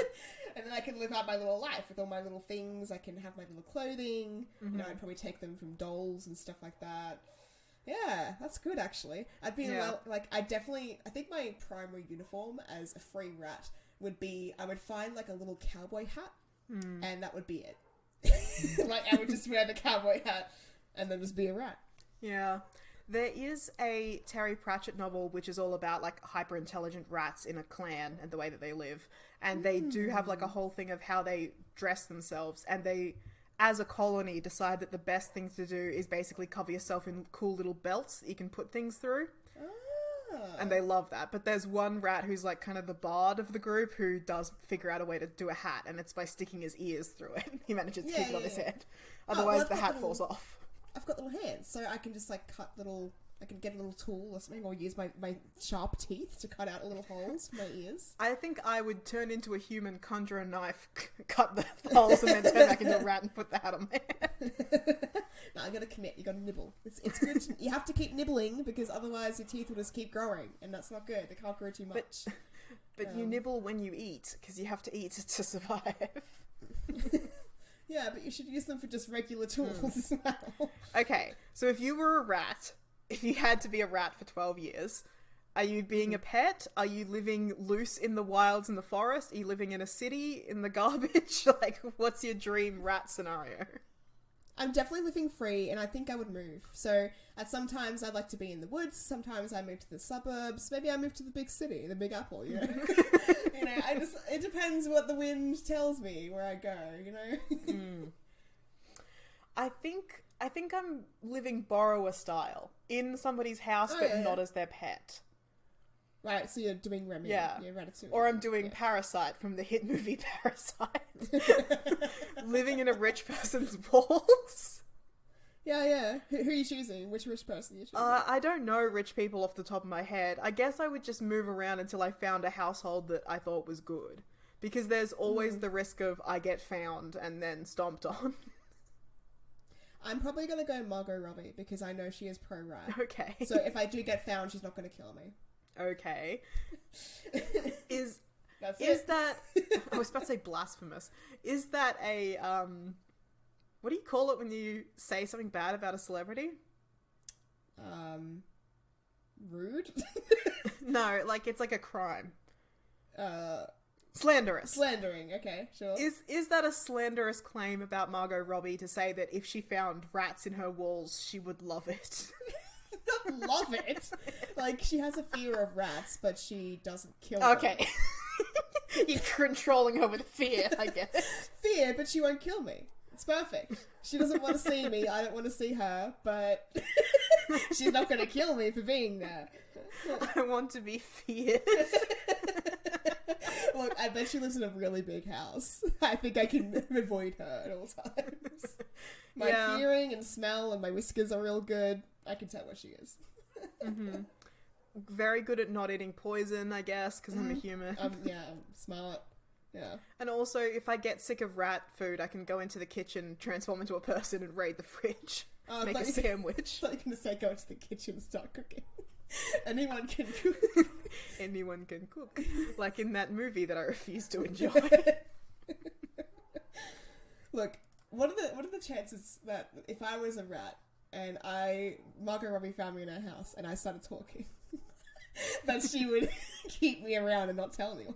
Speaker 2: And then I can live out my little life with all my little things. I can have my little clothing. You know, I'd probably take them from dolls and stuff like that. Yeah, that's good, actually. I'd be,
Speaker 1: Yeah.
Speaker 2: I think my primary uniform as a free rat would be, I would find, like, a little cowboy hat, and that would be it. Like, I would just wear the cowboy hat, and then just be a rat.
Speaker 1: Yeah. There is a Terry Pratchett novel which is all about like hyper intelligent rats in a clan and the way that they live, and they do have like a whole thing of how they dress themselves, and they, as a colony, decide that the best thing to do is basically cover yourself in cool little belts that you can put things through. And they love that. But there's one rat who's like kind of the bard of the group who does figure out a way to do a hat, and it's by sticking his ears through it. He manages to keep it on his head. Otherwise the hat falls off.
Speaker 2: I've got little hands, so I can just like I can get a little tool or something, or use my sharp teeth to cut out little holes for my ears.
Speaker 1: I think I would turn into a human, conjure a knife, cut the holes, and then turn back into a rat and put the hat on my head.
Speaker 2: No, I gotta commit. You gotta nibble. It's good. You have to keep nibbling, because otherwise your teeth will just keep growing, and that's not good. They can't grow too much.
Speaker 1: But you nibble when you eat, because you have to eat to survive.
Speaker 2: Yeah, but you should use them for just regular tools as well.
Speaker 1: Okay, so if you were a rat, if you had to be a rat for 12 years, are you being a pet? Are you living loose in the wilds in the forest? Are you living in a city in the garbage? Like, what's your dream rat scenario?
Speaker 2: I'm definitely living free, and I think I would move. So, sometimes I'd like to be in the woods, sometimes I move to the suburbs, maybe I move to the big city, the Big Apple, you know? It depends what the wind tells me where I go, you know?
Speaker 1: I think I'm living borrower style, in somebody's house, but not as their pet.
Speaker 2: Right, so you're doing Remy.
Speaker 1: Yeah.
Speaker 2: Ratatouille.
Speaker 1: Or I'm doing Parasite from the hit movie Parasite. Living in a rich person's walls.
Speaker 2: Yeah. Who are you choosing? Which rich person are you choosing?
Speaker 1: I don't know rich people off the top of my head. I guess I would just move around until I found a household that I thought was good. Because there's always the risk of I get found and then stomped on.
Speaker 2: I'm probably going to go Margot Robbie, because I know she is pro-rat.
Speaker 1: Okay.
Speaker 2: So if I do get found, she's not going to kill me.
Speaker 1: Okay. Is
Speaker 2: That's
Speaker 1: that... I was about to say blasphemous. Is that a... what do you call it when you say something bad about a celebrity?
Speaker 2: Rude?
Speaker 1: No, like it's like a crime. Slanderous.
Speaker 2: Slandering, okay, sure.
Speaker 1: Is that a slanderous claim about Margot Robbie to say that if she found rats in her walls, she would love it?
Speaker 2: Not love it. Like, she has a fear of rats, but she doesn't kill them.
Speaker 1: Okay. You're controlling her with fear, I guess.
Speaker 2: Fear, but she won't kill me. It's perfect. She doesn't want to see me, I don't want to see her, but she's not going to kill me for being there.
Speaker 1: I want to be feared.
Speaker 2: Look, I bet she lives in a really big house. I think I can avoid her at all times. My hearing and smell and my whiskers are real good. I can tell where she is.
Speaker 1: Very good at not eating poison, I guess, because I'm a human.
Speaker 2: I'm smart. Yeah.
Speaker 1: And also, if I get sick of rat food, I can go into the kitchen, transform into a person, and raid the fridge. Make a sandwich.
Speaker 2: I thought you were going to say go into the kitchen and start cooking. Anyone can cook.
Speaker 1: Anyone can cook. Like in that movie that I refuse to enjoy.
Speaker 2: Look, what are the chances that if I was a rat and Margot Robbie found me in her house and I started talking, that she would keep me around and not tell anyone?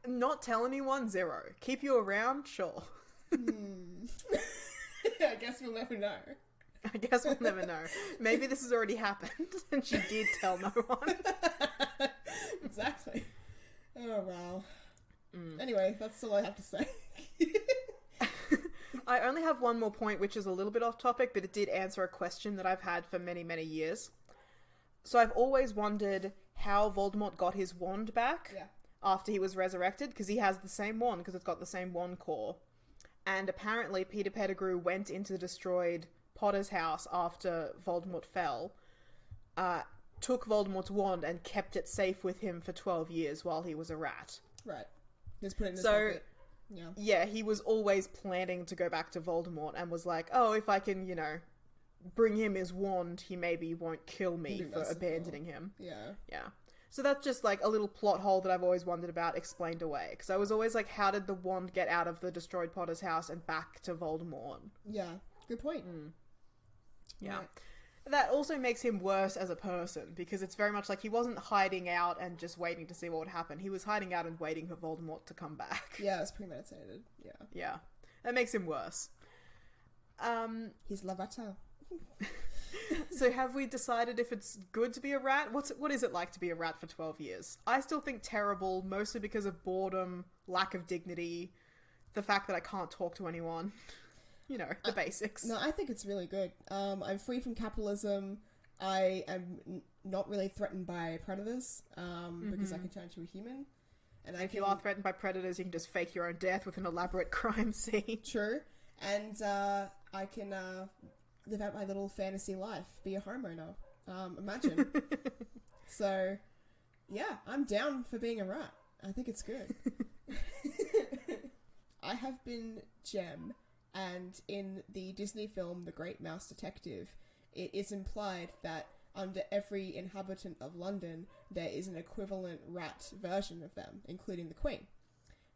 Speaker 1: Not tell anyone, 0. Keep you around, sure.
Speaker 2: I guess we'll never know.
Speaker 1: I guess we'll never know. Maybe this has already happened and she did tell no one.
Speaker 2: Exactly. Oh, wow. Anyway, that's all I have to say.
Speaker 1: I only have one more point, which is a little bit off topic, but it did answer a question that I've had for many, many years. So I've always wondered how Voldemort got his wand back after he was resurrected, because he has the same wand, because it's got the same wand core. And apparently Peter Pettigrew went into the destroyed Potter's house after Voldemort fell, took Voldemort's wand and kept it safe with him for 12 years while he was a rat.
Speaker 2: Right. Just put it in his pocket.
Speaker 1: Yeah, he was always planning to go back to Voldemort and was like, oh, if I can, bring him his wand, he maybe won't kill me for abandoning him.
Speaker 2: Yeah.
Speaker 1: Yeah. So that's just like a little plot hole that I've always wondered about explained away. Because I was always like, how did the wand get out of the destroyed Potter's house and back to Voldemort?
Speaker 2: Yeah, good point.
Speaker 1: Yeah.
Speaker 2: Right.
Speaker 1: That also makes him worse as a person, because it's very much like he wasn't hiding out and just waiting to see what would happen. He was hiding out and waiting for Voldemort to come back.
Speaker 2: Yeah, it was premeditated. Yeah.
Speaker 1: Yeah. That makes him worse.
Speaker 2: He's Lavater.
Speaker 1: So have we decided if it's good to be a rat? What is it like to be a rat for 12 years? I still think terrible, mostly because of boredom, lack of dignity, the fact that I can't talk to anyone. You know, the basics.
Speaker 2: No, I think it's really good. I'm free from capitalism. I am not really threatened by predators because I can turn into a human. And
Speaker 1: if you are threatened by predators, you can just fake your own death with an elaborate crime scene.
Speaker 2: True. And I can live out my little fantasy life, be a homeowner. Imagine. So, yeah, I'm down for being a rat. I think it's good. I have been Jem, and in the Disney film The Great Mouse Detective, it is implied that under every inhabitant of London, there is an equivalent rat version of them, including the Queen.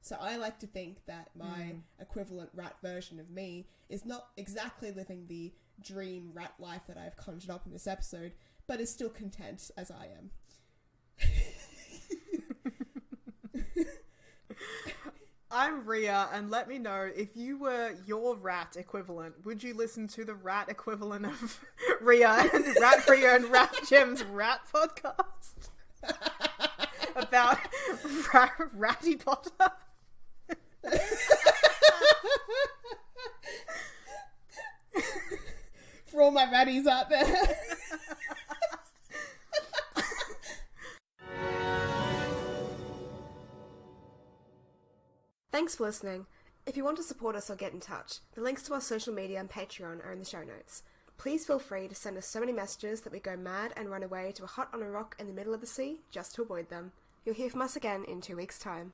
Speaker 2: So I like to think that my equivalent rat version of me is not exactly living the dream rat life that I've conjured up in this episode, but is still content as I am.
Speaker 1: I'm Reeah, and let me know, if you were your rat equivalent, would you listen to the rat equivalent of Reeah and Rat Jem's Rat podcast? About Ratty Potter?
Speaker 2: For all my ratties out there. Thanks for listening. If you want to support us or get in touch, the links to our social media and Patreon are in the show notes. Please feel free to send us so many messages that we go mad and run away to a hut on a rock in the middle of the sea just to avoid them. You'll hear from us again in 2 weeks' time.